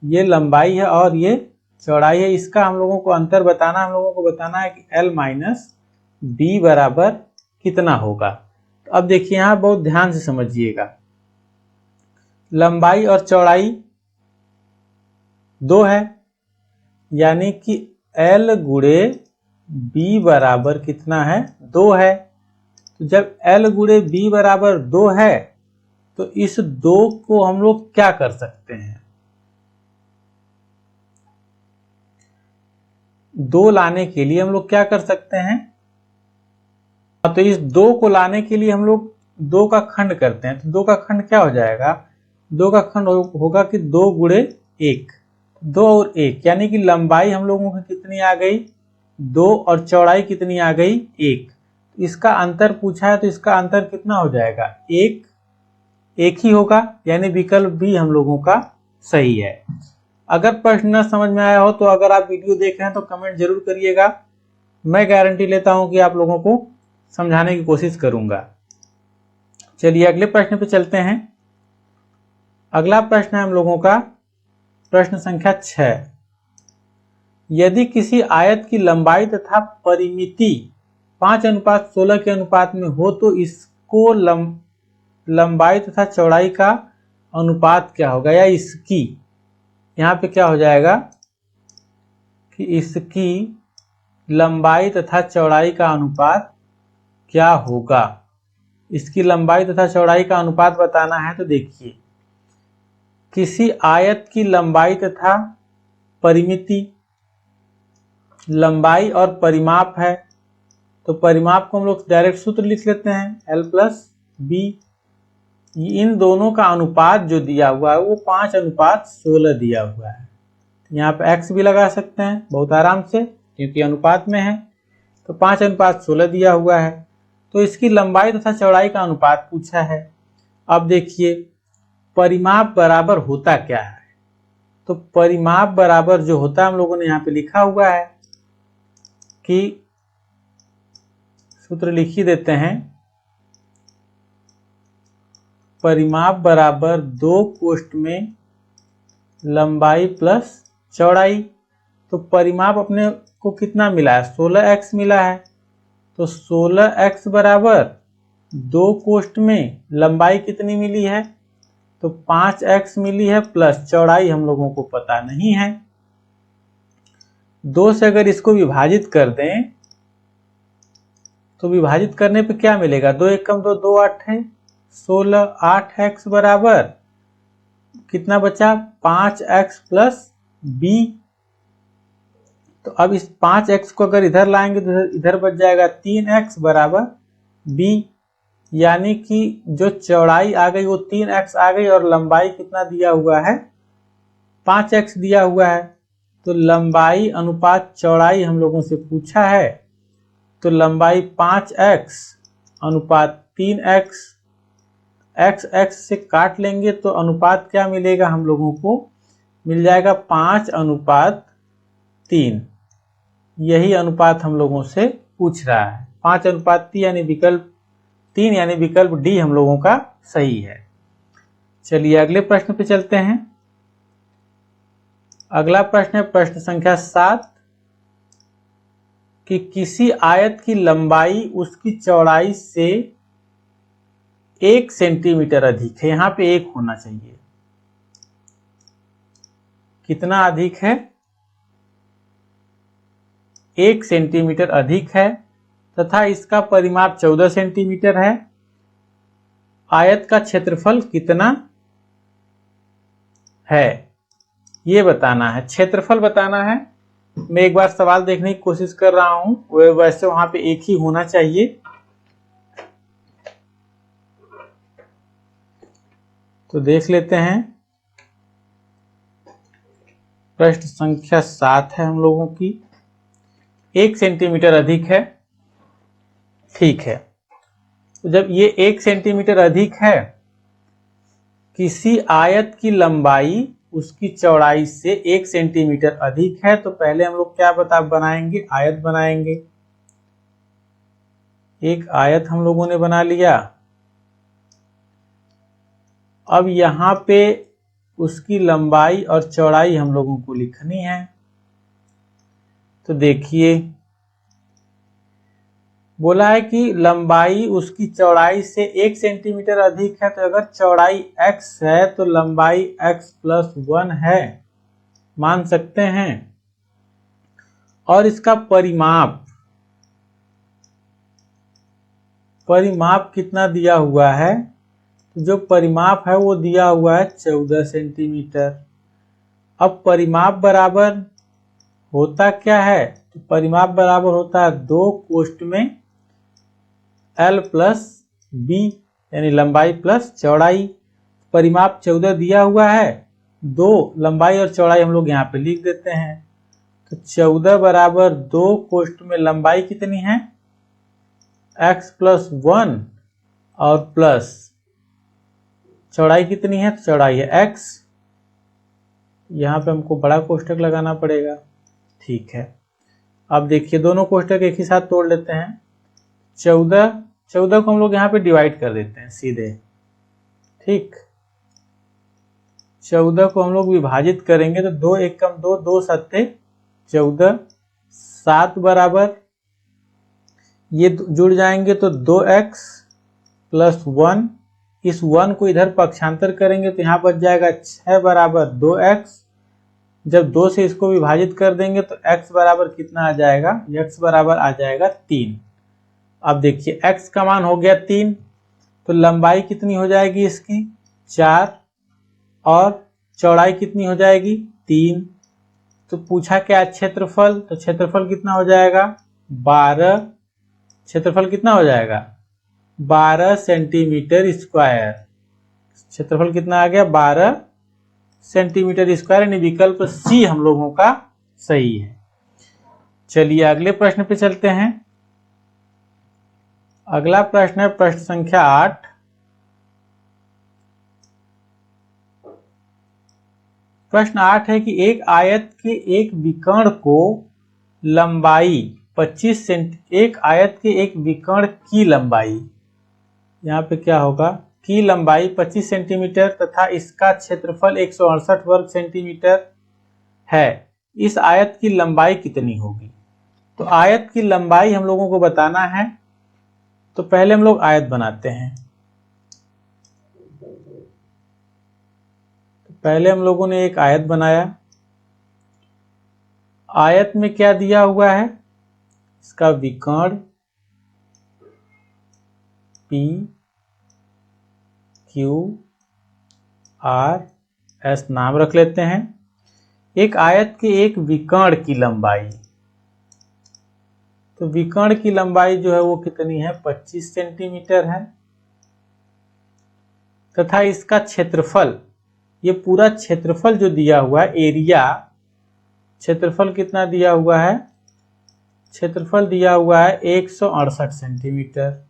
ये लंबाई है और ये चौड़ाई है, इसका हम लोगों को अंतर बताना, हम लोगों को बताना है कि L माइनस बी बराबर कितना होगा। तो अब देखिए यहां बहुत ध्यान से समझिएगा, लंबाई और चौड़ाई 2 है यानी कि L गुणे बी बराबर कितना है, 2 है। तो जब L गुणे बी बराबर 2 है तो इस 2 को हम लोग क्या कर सकते हैं, 2 लाने के लिए हम लोग क्या कर सकते हैं, तो इस 2 को लाने के लिए हम लोग 2 का खंड करते हैं। तो 2 का खंड क्या हो जाएगा, 2 का खंड होगा कि 2 गुणे 1, 2 और 1 यानी कि लंबाई हम लोगों की कितनी आ गई, 2 और चौड़ाई कितनी आ गई, 1। इसका अंतर पूछा है तो इसका अंतर कितना हो जाएगा, 1 ही होगा, यानी विकल्प भी हम लोगों का सही है। अगर प्रश्न न समझ में आया हो तो अगर आप वीडियो देख रहे हैं तो कमेंट जरूर करिएगा, मैं गारंटी लेता हूं कि आप लोगों को समझाने की कोशिश करूंगा। चलिए अगले प्रश्न पे चलते हैं। अगला प्रश्न है हम लोगों का प्रश्न संख्या 6। यदि किसी आयत की लंबाई तथा परिमिति 5:16 के अनुपात में हो तो इसको लंबाई तथा चौड़ाई का अनुपात क्या होगा, या इसकी, यहाँ पे क्या हो जाएगा कि इसकी लंबाई तथा चौड़ाई का अनुपात क्या होगा। इसकी लंबाई तथा चौड़ाई का अनुपात बताना है तो देखिए, किसी आयत की लंबाई तथा परिमिति, लंबाई और परिमाप है तो परिमाप को हम लोग डायरेक्ट सूत्र लिख लेते हैं L प्लस बी। इन दोनों का अनुपात जो दिया हुआ है वो 5:16 दिया हुआ है। यहाँ पे x भी लगा सकते हैं बहुत आराम से क्योंकि अनुपात में है, तो 5:16 दिया हुआ है। तो इसकी लंबाई तथा चौड़ाई का अनुपात पूछा है। अब देखिए परिमाप बराबर होता क्या है, तो परिमाप बराबर जो होता है हम लोगों ने यहाँ पे लिखा हुआ है कि सूत्र लिख ही देते हैं, परिमाप बराबर 2 कोष्ठ में लंबाई प्लस चौड़ाई। तो परिमाप अपने को कितना मिला है, 16x मिला है, तो 16x बराबर 2 कोष्ठ में लंबाई कितनी मिली है, तो 5x मिली है, प्लस चौड़ाई हम लोगों को पता नहीं है। 2 से अगर इसको विभाजित कर दें तो विभाजित करने पे क्या मिलेगा, 2 एकम 2, 2 8 है 16, 8x बराबर कितना बचा, 5x प्लस b। तो अब इस 5x को अगर इधर लाएंगे तो इधर बच जाएगा 3x बराबर b, यानी कि जो चौड़ाई आ गई वो 3x आ गई और लंबाई कितना दिया हुआ है, 5x दिया हुआ है। तो लंबाई अनुपात चौड़ाई हम लोगों से पूछा है, तो लंबाई 5x अनुपात 3x, x से काट लेंगे तो अनुपात क्या मिलेगा हम लोगों को, मिल जाएगा 5:3। यही अनुपात हम लोगों से पूछ रहा है, 5:3 यानी विकल्प 3 यानी विकल्प डी हम लोगों का सही है। चलिए अगले प्रश्न पे चलते हैं। अगला प्रश्न है प्रश्न संख्या 7 कि किसी आयत की लंबाई उसकी चौड़ाई से 1 सेंटीमीटर अधिक है, यहां पे 1 होना चाहिए। कितना अधिक है? 1 सेंटीमीटर अधिक है तथा इसका परिमाप 14 सेंटीमीटर है। आयत का क्षेत्रफल कितना है ये बताना है, क्षेत्रफल बताना है। मैं एक बार सवाल देखने की कोशिश कर रहा हूं, वैसे वहां पे एक ही होना चाहिए। तो देख लेते हैं। प्रश्न संख्या 7 है हम लोगों की। 1 सेंटीमीटर अधिक है, ठीक है। तो जब ये 1 सेंटीमीटर अधिक है, किसी आयत की लंबाई उसकी चौड़ाई से 1 सेंटीमीटर अधिक है, तो पहले हम लोग क्या बनाएंगे? आयत बनाएंगे। एक आयत हम लोगों ने बना लिया। अब यहां पे उसकी लंबाई और चौड़ाई हम लोगों को लिखनी है। तो देखिए, बोला है कि लंबाई उसकी चौड़ाई से 1 सेंटीमीटर अधिक है, तो अगर चौड़ाई x है तो लंबाई x+1 है, मान सकते हैं। और इसका परिमाप कितना दिया हुआ है? तो जो परिमाप है वो दिया हुआ है 14 सेंटीमीटर। अब परिमाप बराबर होता क्या है? तो परिमाप बराबर होता है 2 कोष्ठ में L प्लस B, यानी लंबाई प्लस चौड़ाई। परिमाप 14 दिया हुआ है, 2 लंबाई और चौड़ाई हम लोग यहाँ पे लिख देते हैं। तो 14 बराबर 2 कोष्ठ में लंबाई कितनी है? x+1 और प्लस चौड़ाई कितनी है? तो चौड़ाई है x। यहाँ पे हमको बड़ा कोष्ठक लगाना पड़ेगा, ठीक है। अब देखिए, दोनों कोष्ठक एक ही साथ तोड़ लेते हैं। 14 को हम लोग यहाँ पे डिवाइड कर देते हैं सीधे, ठीक। 14 को हम लोग विभाजित करेंगे तो 2 1 कम 2, 2 7 14, 7 बराबर ये जुड़ जाएंगे तो 2x+1। इस 1 को इधर पक्षांतर करेंगे तो यहाँ बच जाएगा 6 बराबर 2x। जब 2 से इसको विभाजित कर देंगे तो x बराबर कितना आ जाएगा? x बराबर आ जाएगा 3। अब देखिए, x का मान हो गया 3, तो लंबाई कितनी हो जाएगी इसकी? 4, और चौड़ाई कितनी हो जाएगी? 3। तो पूछा क्या क्षेत्रफल? तो क्षेत्रफल कितना हो जाएगा? 12। क्षेत्रफल कितना हो जाएगा? 12 सेंटीमीटर स्क्वायर। क्षेत्रफल कितना आ गया? 12 सेंटीमीटर स्क्वायर, यानी विकल्प सी हम लोगों का सही है। चलिए अगले प्रश्न पे चलते हैं। अगला प्रश्न है प्रश्न संख्या 8। प्रश्न 8 है कि एक आयत के एक विकर्ण को लंबाई 25 सेंटी, एक आयत के एक विकर्ण की लंबाई, यहाँ पे क्या होगा? की लंबाई 25 सेंटीमीटर तथा इसका क्षेत्रफल 168 वर्ग सेंटीमीटर है। इस आयत की लंबाई कितनी होगी? तो आयत की लंबाई हम लोगों को बताना है। तो पहले हम लोग आयत बनाते हैं। तो पहले हम लोगों ने एक आयत बनाया। आयत में क्या दिया हुआ है? इसका विकर्ण P Q R S नाम रख लेते हैं। एक आयत के एक विकर्ण की लंबाई, तो विकर्ण की लंबाई जो है वो कितनी है? 25 सेंटीमीटर है। तथा इसका क्षेत्रफल, ये पूरा क्षेत्रफल जो दिया हुआ है, एरिया, क्षेत्रफल कितना दिया हुआ है? क्षेत्रफल दिया हुआ है 168 सेंटीमीटर,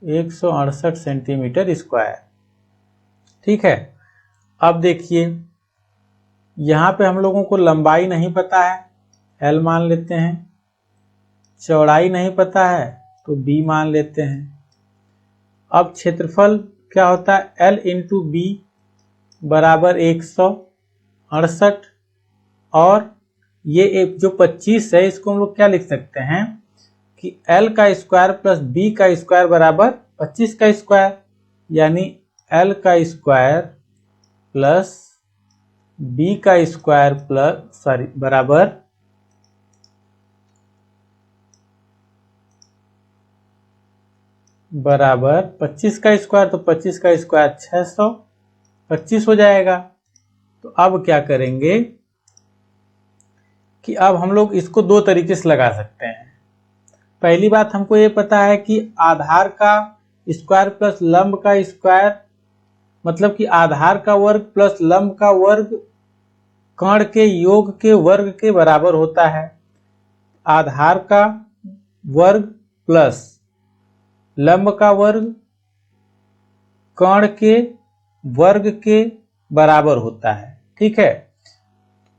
168 सेंटीमीटर स्क्वायर, ठीक है। अब देखिए, यहाँ पे हम लोगों को लंबाई नहीं पता है, L मान लेते हैं। चौड़ाई नहीं पता है तो B मान लेते हैं। अब क्षेत्रफल क्या होता है? L इंटू B बराबर 168, और ये एक जो 25 है इसको हम लोग क्या लिख सकते हैं कि L का स्क्वायर प्लस B का स्क्वायर बराबर 25 का स्क्वायर, यानी L का स्क्वायर प्लस बी का स्क्वायर प्लस बराबर बराबर 25 का स्क्वायर, तो 25 का स्क्वायर 625 हो जाएगा। तो अब क्या करेंगे कि अब हम लोग इसको दो तरीके से लगा सकते हैं। पहली बात, हमको ये पता है कि आधार का स्क्वायर प्लस लंब का स्क्वायर मतलब कि आधार का वर्ग प्लस लंब का वर्ग कर्ण के योग के वर्ग के बराबर होता है। आधार का वर्ग प्लस लंब का वर्ग कर्ण के वर्ग के बराबर होता है। ठीक है,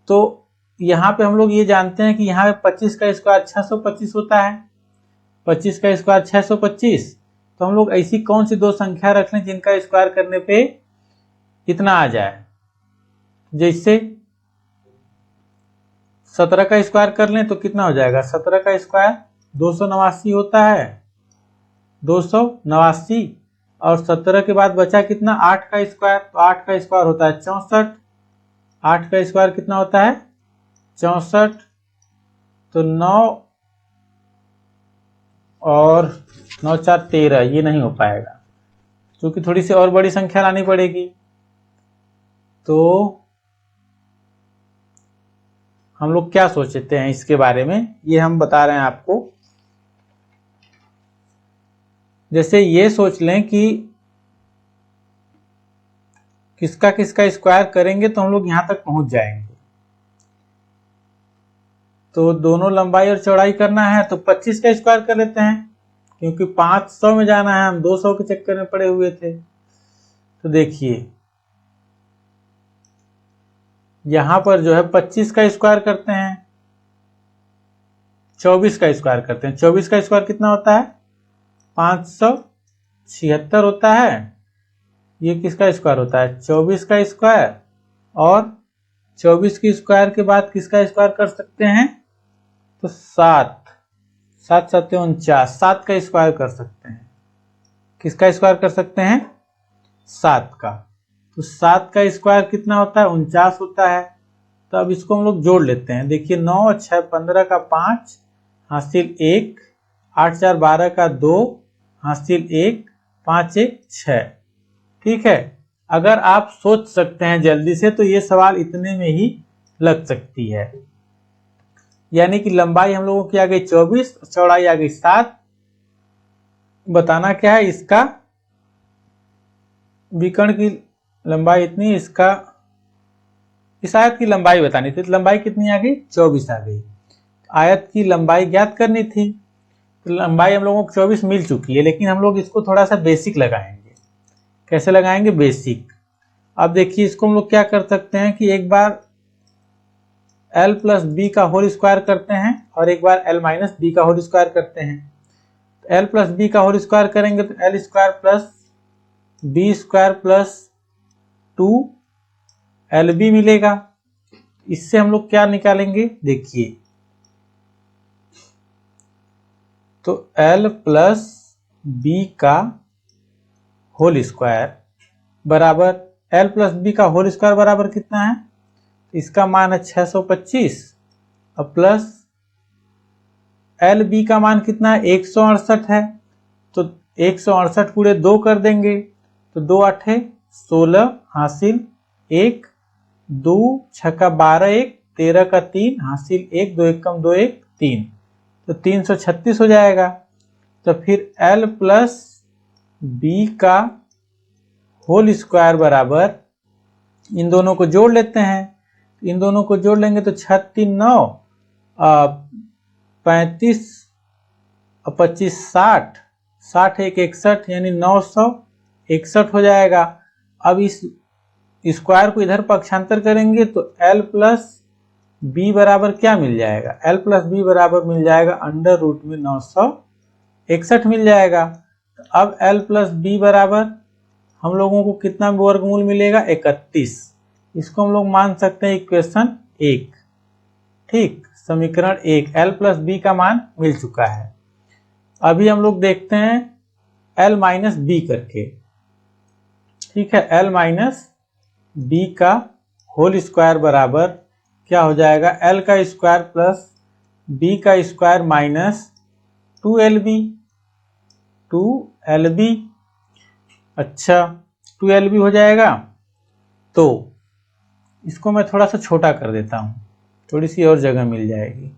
तो यहाँ पे हम लोग ये जानते हैं कि यहाँ पे 25 का स्क्वायर 625 होता है। 25 का स्क्वायर 625, तो हम लोग ऐसी कौन सी दो संख्या रख लें जिनका स्क्वायर करने पे इतना आ जाए। जैसे 17 का स्क्वायर कर लें तो कितना हो जाएगा, 17 का स्क्वायर 289 होता है, 289। और 17 के बाद बचा कितना, 8 का स्क्वायर, तो 8 का स्क्वायर होता है 64। 8 का स्क्वायर कितना होता है, 64। तो 9 और 9 4 13, ये नहीं हो पाएगा क्योंकि थोड़ी सी और बड़ी संख्या लानी पड़ेगी। तो हम लोग क्या सोचते हैं इसके बारे में, ये हम बता रहे हैं आपको। जैसे ये सोच लें कि किसका किसका स्क्वायर करेंगे तो हम लोग यहां तक पहुंच जाएंगे। तो दोनों लंबाई और चौड़ाई करना है तो 25 का स्क्वायर कर लेते हैं, क्योंकि 500 में जाना है, हम 200 के चक्कर में पड़े हुए थे। तो देखिए यहां पर जो है 25 का स्क्वायर करते हैं, 24 का स्क्वायर करते हैं। 24 का स्क्वायर कितना होता है, 576 होता है। ये किसका स्क्वायर होता है, 24 का स्क्वायर। और 24 के स्क्वायर के बाद किसका स्क्वायर कर सकते हैं, तो 7 7 7 49, 7 का स्क्वायर कर सकते हैं। किसका स्क्वायर कर सकते हैं, 7 का। तो 7 का स्क्वायर कितना होता है, 49 होता है। तो अब इसको हम लोग जोड़ लेते हैं। देखिए 9 और 6 15 का 5 हासिल 1, 8 4 12 का 2 हासिल 1, 5 1 6। ठीक है, अगर आप सोच सकते हैं जल्दी से तो ये सवाल इतने में ही लग सकती है। यानी कि लंबाई हम लोगों की आ गई 24, चौड़ाई आ गई 7। बताना क्या है, इसका विकर्ण की लंबाई इतनी, इसका इस आयत की लंबाई बतानी थी। तो लंबाई कितनी आ गई, 24 आ गई। आयत की लंबाई ज्ञात करनी थी, तो लंबाई हम लोगों को 24 मिल चुकी है। लेकिन हम लोग इसको थोड़ा सा बेसिक लगाएंगे। कैसे लगाएंगे, बेसिक। अब देखिए इसको हम लोग क्या कर सकते हैं कि एक बार l प्लस बी का होल स्क्वायर करते हैं और एक बार l माइनस बी का होल स्क्वायर करते हैं। तो l प्लस बी का होल स्क्वायर करेंगे तो l square plus B square plus 2 LB मिलेगा। इससे हम लोग क्या निकालेंगे, देखिए तो l प्लस बी का होल स्क्वायर बराबर l प्लस बी का होल स्क्वायर बराबर कितना है, इसका मान है 625 और प्लस LB का मान कितना है, 168 है। तो 168 पूरे 2 कर देंगे तो 2 8 16 हासिल 1, 2 छक्का 12 1, 13 का 3 हासिल 1, 2 1 कम 2 1 3, तो 336 हो जाएगा। तो फिर L प्लस बी का होल स्क्वायर बराबर, इन दोनों को जोड़ लेते हैं। इन दोनों को जोड़ लेंगे तो 6 3 9 35 और 25 60, 60 1 61 यानी 961 हो जाएगा। अब इस स्क्वायर को इधर पक्षांतर करेंगे तो L प्लस बी बराबर क्या मिल जाएगा, L प्लस बी बराबर मिल जाएगा अंडर रूट में 961 मिल जाएगा। तो अब L प्लस बी बराबर हम लोगों को कितना वर्गमूल मिलेगा, 31। इसको हम लोग मान सकते हैं इक्वेशन 1। ठीक, समीकरण 1 L प्लस बी का मान मिल चुका है। अभी हम लोग देखते हैं L माइनस बी करके। ठीक है, L माइनस बी का होल स्क्वायर बराबर क्या हो जाएगा, एल का स्क्वायर प्लस बी का स्क्वायर माइनस 2LB। 2LB, अच्छा 2LB हो जाएगा। तो इसको मैं थोड़ा सा छोटा कर देता हूं, थोड़ी सी और जगह मिल जाएगी।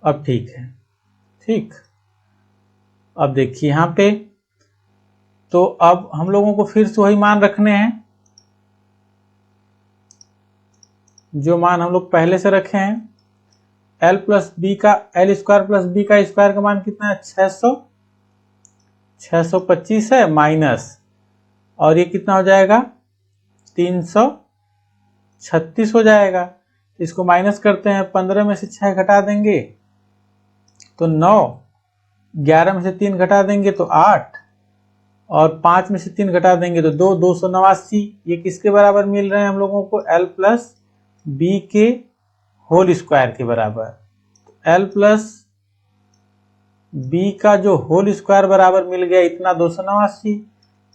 अब ठीक है, ठीक। अब देखिए यहां पे, तो अब हम लोगों को फिर से वही मान रखने हैं जो मान हम लोग पहले से रखे हैं। एल प्लस बी का, एल स्क्वायर प्लस बी का स्क्वायर का मान कितना है, 625 है, माइनस, और ये कितना हो जाएगा, 336 हो जाएगा। इसको माइनस करते हैं, 15 में से 6 घटा देंगे तो 9, 11 में से 3 घटा देंगे तो 8, और 5 में से 3 घटा देंगे तो 2, 289। ये किसके बराबर मिल रहे हैं हम लोगों को, एल प्लस बी के होल स्क्वायर के बराबर। एल प्लस बी का जो होल स्क्वायर बराबर मिल गया इतना 289,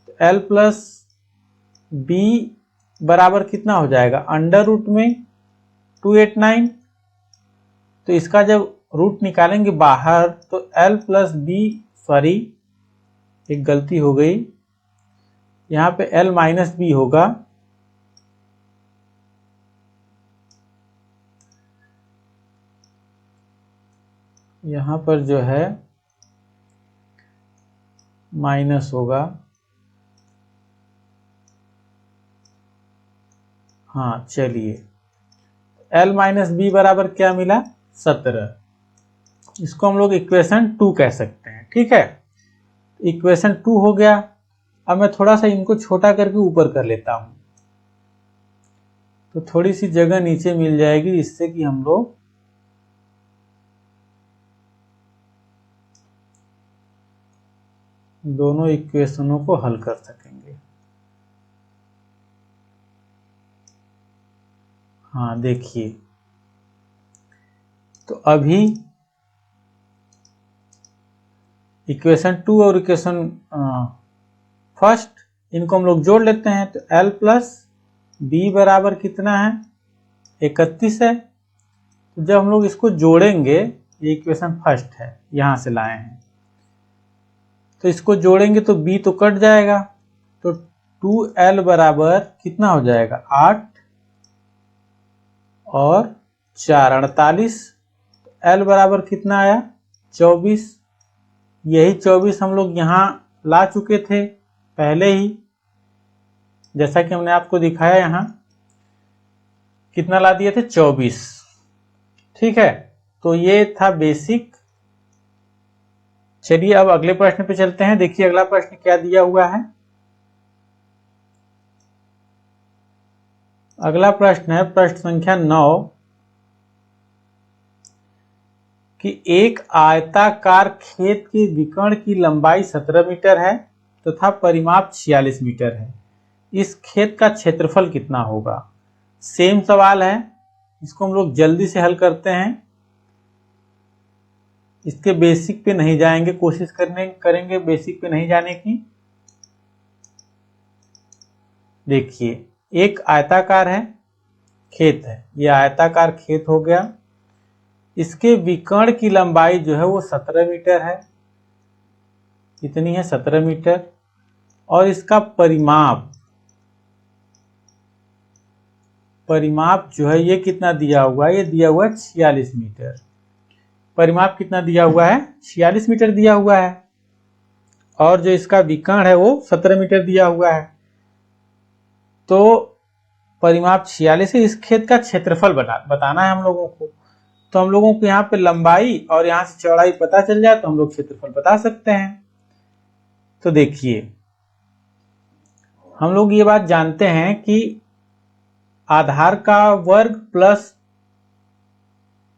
तो एल प्लस बी बराबर कितना हो जाएगा, अंडर रूट में 289। तो इसका जब रूट निकालेंगे बाहर तो एल प्लस बी, सॉरी एक गलती हो गई, यहां पे एल माइनस बी होगा, यहां पर जो है माइनस होगा, हाँ चलिए, एल माइनस बी बराबर क्या मिला, 17। इसको हम लोग इक्वेशन 2 कह सकते हैं, ठीक है। इक्वेशन 2 हो गया। अब मैं थोड़ा सा इनको छोटा करके ऊपर कर लेता हूं, तो थोड़ी सी जगह नीचे मिल जाएगी, जिससे कि हम लोग दोनों इक्वेशनों को हल कर सकेंगे। हाँ देखिए, तो अभी इक्वेशन 2 और इक्वेशन फर्स्ट, इनको हम लोग जोड़ लेते हैं, तो एल प्लस बी बराबर कितना है, 31 है। तो जब हम लोग इसको जोड़ेंगे, ये इक्वेशन फर्स्ट है, यहां से लाए हैं, तो इसको जोड़ेंगे तो b तो कट जाएगा, तो 2l बराबर कितना हो जाएगा, 8 और 4, 48। l बराबर कितना आया, 24। यही 24 हम लोग यहाँ ला चुके थे पहले ही, जैसा कि हमने आपको दिखाया, यहाँ कितना ला दिए थे, 24, ठीक है। तो ये था बेसिक। चलिए अब अगले प्रश्न पे चलते हैं। देखिए अगला प्रश्न क्या दिया हुआ है। अगला प्रश्न है प्रश्न संख्या 9 कि एक आयताकार खेत के विकर्ण की लंबाई 17 मीटर है तथा परिमाप 46 मीटर है। इस खेत का क्षेत्रफल कितना होगा। सेम सवाल है, इसको हम लोग जल्दी से हल करते हैं। इसके बेसिक पे नहीं जाएंगे, कोशिश करेंगे बेसिक पे नहीं जाने की। देखिए एक आयताकार है, खेत है, यह आयताकार खेत हो गया। इसके विकर्ण की लंबाई जो है वो 17 मीटर है, कितनी है, 17 मीटर। और इसका परिमाप जो है ये कितना दिया हुआ है, ये दिया हुआ है 46 मीटर। परिमाप कितना दिया हुआ है, 46 मीटर दिया हुआ है, और जो इसका विकर्ण है वो 17 मीटर दिया हुआ है। तो परिमाप 46 है, इस खेत का क्षेत्रफल बताना है हम लोगों को। तो हम लोगों को यहाँ पे लंबाई और यहाँ से चौड़ाई पता चल जाए तो हम लोग क्षेत्रफल बता सकते हैं। तो देखिए हम लोग ये बात जानते हैं कि आधार का वर्ग प्लस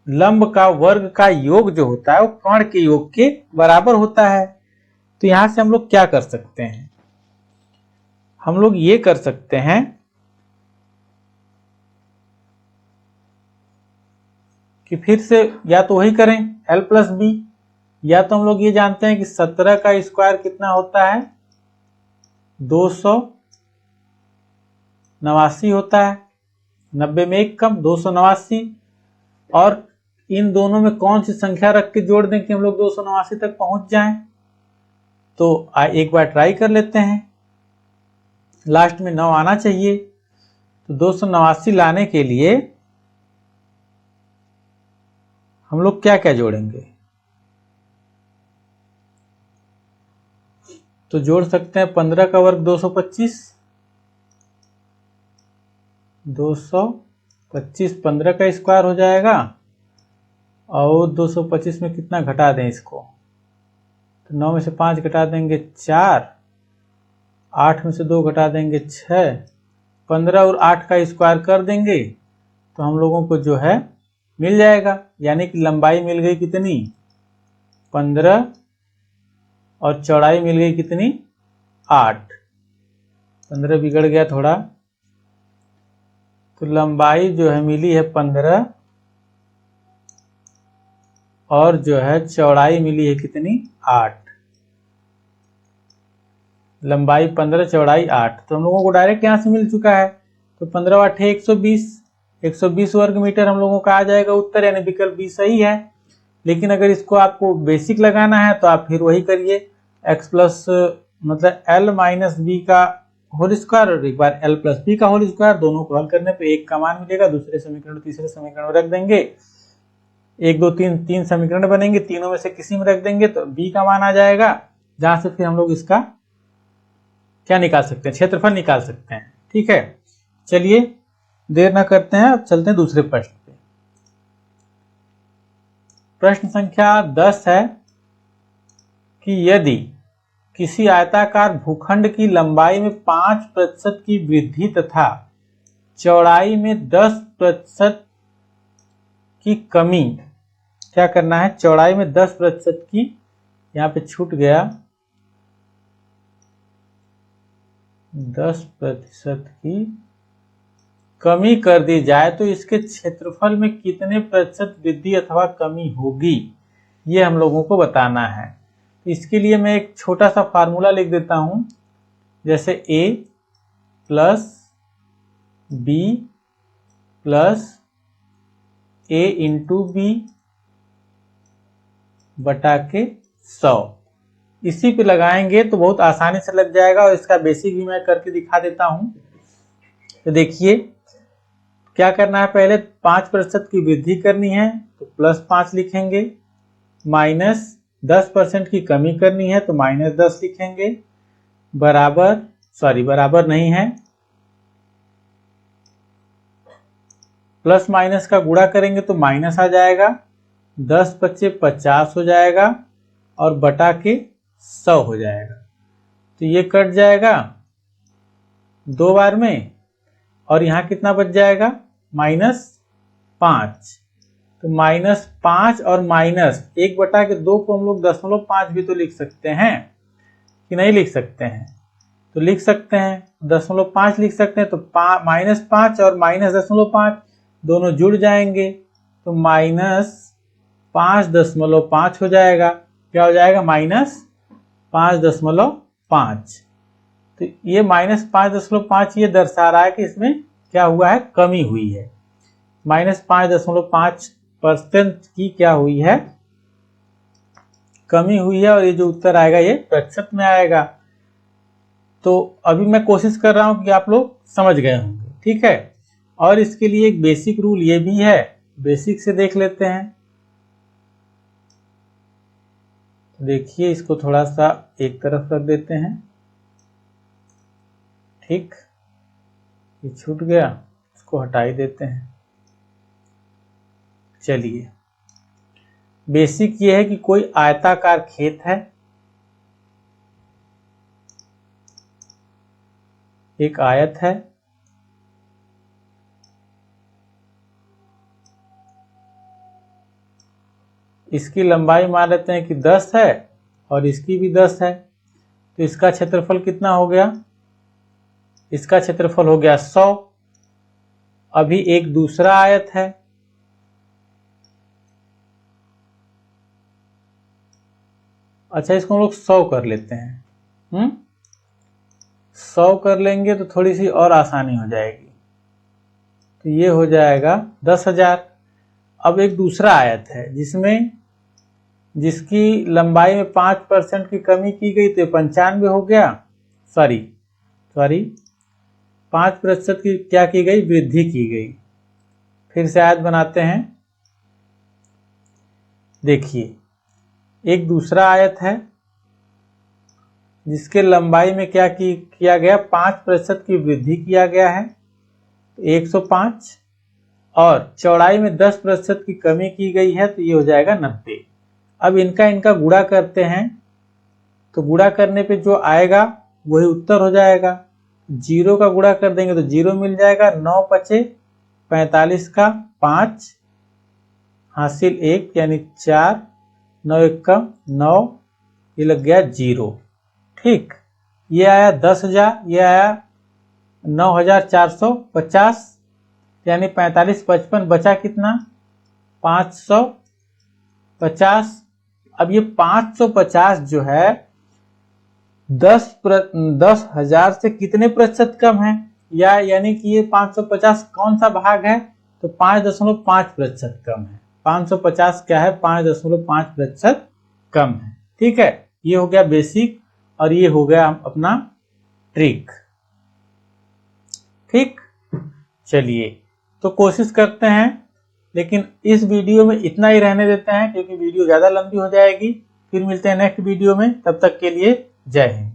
लंब का वर्ग का योग जो होता है वो कर्ण के योग के बराबर होता है। तो यहां से हम लोग क्या कर सकते हैं, हम लोग ये कर सकते हैं कि फिर से या तो वही करें l प्लस बी, या तो हम लोग ये जानते हैं कि 17 का स्क्वायर कितना होता है 289 होता है, 90 में 1 कम 289, और इन दोनों में कौन सी संख्या रख के जोड़ दें कि हम लोग 289 तक पहुंच जाएं। तो एक बार ट्राई कर लेते हैं, लास्ट में 9 आना चाहिए। तो 289 लाने के लिए हम लोग क्या क्या जोड़ेंगे, तो जोड़ सकते हैं 15 का वर्ग 225, 225 15 का स्क्वायर हो जाएगा, और 225 में कितना घटा दें इसको, तो 9 में से 5 घटा देंगे 4, 8 में से 2 घटा देंगे 6, 15 और 8 का स्क्वायर कर देंगे तो हम लोगों को जो है मिल जाएगा। यानी कि लंबाई मिल गई कितनी 15 और चौड़ाई मिल गई कितनी 8, 15 बिगड़ गया थोड़ा, तो लंबाई जो है मिली है 15 और जो है चौड़ाई मिली है कितनी 8, लंबाई 15 चौड़ाई 8, तो हम लोगों को डायरेक्ट यहां से मिल चुका है। तो 15 8 120, 120 वर्ग मीटर हम लोगों का आ जाएगा उत्तर, यानी विकल्प बी सही है। लेकिन अगर इसको आपको बेसिक लगाना है तो आप फिर वही करिए, x प्लस मतलब l माइनस बी का होल स्क्वायर और एक बार l प्लस बी का होल स्क्वायर, दोनों को हल करने पे एक का मान मिलेगा, दूसरे समीकरण तीसरे समीकरण में रख देंगे, 1 2 3 तीन समीकरण बनेंगे, तीनों में से किसी में रख देंगे तो b का मान आ जाएगा, जहां से फिर हम लोग इसका क्या निकाल सकते हैं, क्षेत्रफल निकाल सकते हैं। ठीक है, चलिए देर ना करते हैं, अब चलते हैं दूसरे प्रश्न पे। प्रश्न संख्या 10 है कि यदि किसी आयताकार भूखंड की लंबाई में 5% की वृद्धि तथा चौड़ाई में 10% की कमी, क्या करना है, चौड़ाई में 10% की, यहां पे छूट गया, 10% की कमी कर दी जाए तो इसके क्षेत्रफल में कितने प्रतिशत वृद्धि अथवा कमी होगी, ये हम लोगों को बताना है। इसके लिए मैं एक छोटा सा फार्मूला लिख देता हूं, जैसे a plus B plus a into B बटा के 100, इसी पे लगाएंगे तो बहुत आसानी से लग जाएगा, और इसका बेसिक भी मैं करके दिखा देता हूं। तो देखिए क्या करना है, पहले 5% की वृद्धि करनी है तो +5 लिखेंगे, माइनस 10% की कमी करनी है तो -10 लिखेंगे, बराबर, सॉरी बराबर नहीं है, प्लस माइनस का गुणा करेंगे तो माइनस आ जाएगा, 10 पच्चे 50 हो जाएगा और बटा के 100 हो जाएगा। तो ये कट जाएगा 2 बार में, और यहाँ कितना बच जाएगा -5, तो -5 और माइनस 1/2 को हम लोग 0.5 भी तो लिख सकते हैं कि नहीं लिख सकते हैं, तो लिख सकते हैं, 0.5 लिख सकते हैं, तो -5 और -0.5 दोनों जुड़ जाएंगे तो -5.5 हो जाएगा, क्या हो जाएगा -5.5। तो ये -5.5 ये दर्शा रहा है कि इसमें क्या हुआ है, कमी हुई है, -5.5% की क्या हुई है, कमी हुई है, और ये जो उत्तर आएगा ये प्रतिशत में आएगा। तो अभी मैं कोशिश कर रहा हूं कि आप लोग समझ गए होंगे, ठीक है। और इसके लिए एक बेसिक रूल ये भी है, बेसिक से देख लेते हैं। देखिए इसको थोड़ा सा एक तरफ रख देते हैं, ठीक, ये छूट गया, इसको हटा ही देते हैं। चलिए बेसिक ये है कि कोई आयताकार खेत है, एक आयत है, इसकी लंबाई मान लेते हैं कि 10 है और इसकी भी 10 है, तो इसका क्षेत्रफल कितना हो गया? इसका क्षेत्रफल हो गया 100। अभी एक दूसरा आयत है, अच्छा इसको हम लोग 100 कर लेते हैं। 100 कर लेंगे तो थोड़ी सी और आसानी हो जाएगी, तो ये हो जाएगा 10,000। अब एक दूसरा आयत है जिसकी लंबाई में 5% की कमी की गई तो 95 हो गया। सॉरी 5% की क्या की गई? वृद्धि की गई। फिर से आयत बनाते हैं। देखिए एक दूसरा आयत है जिसके लंबाई में क्या किया गया? 5% की वृद्धि किया गया है, 105, और चौड़ाई में 10% की कमी की गई है, तो ये हो जाएगा 90। अब इनका गुणा करते हैं, तो गुणा करने पे जो आएगा वही उत्तर हो जाएगा। 0 का गुणा कर देंगे तो 0 मिल जाएगा। 9 पचे 45 का 5 हासिल 1 यानी 4, 9 1 का 9, ये लग गया 0। ठीक, ये आया 10,000, ये आया 9,450, यानी 45 55 बचा कितना? 550। अब ये 550 जो है 10,000 से कितने प्रतिशत कम है? यानी कि ये 550 कौन सा भाग है? तो 5.5% कम है। 550 क्या है? 5.5% कम है। ठीक है, ये हो गया बेसिक और ये हो गया अपना ट्रिक। ठीक, चलिए तो कोशिश करते हैं, लेकिन इस वीडियो में इतना ही रहने देते हैं क्योंकि वीडियो ज़्यादा लंबी हो जाएगी। फिर मिलते हैं नेक्स्ट वीडियो में, तब तक के लिए जय हिंद।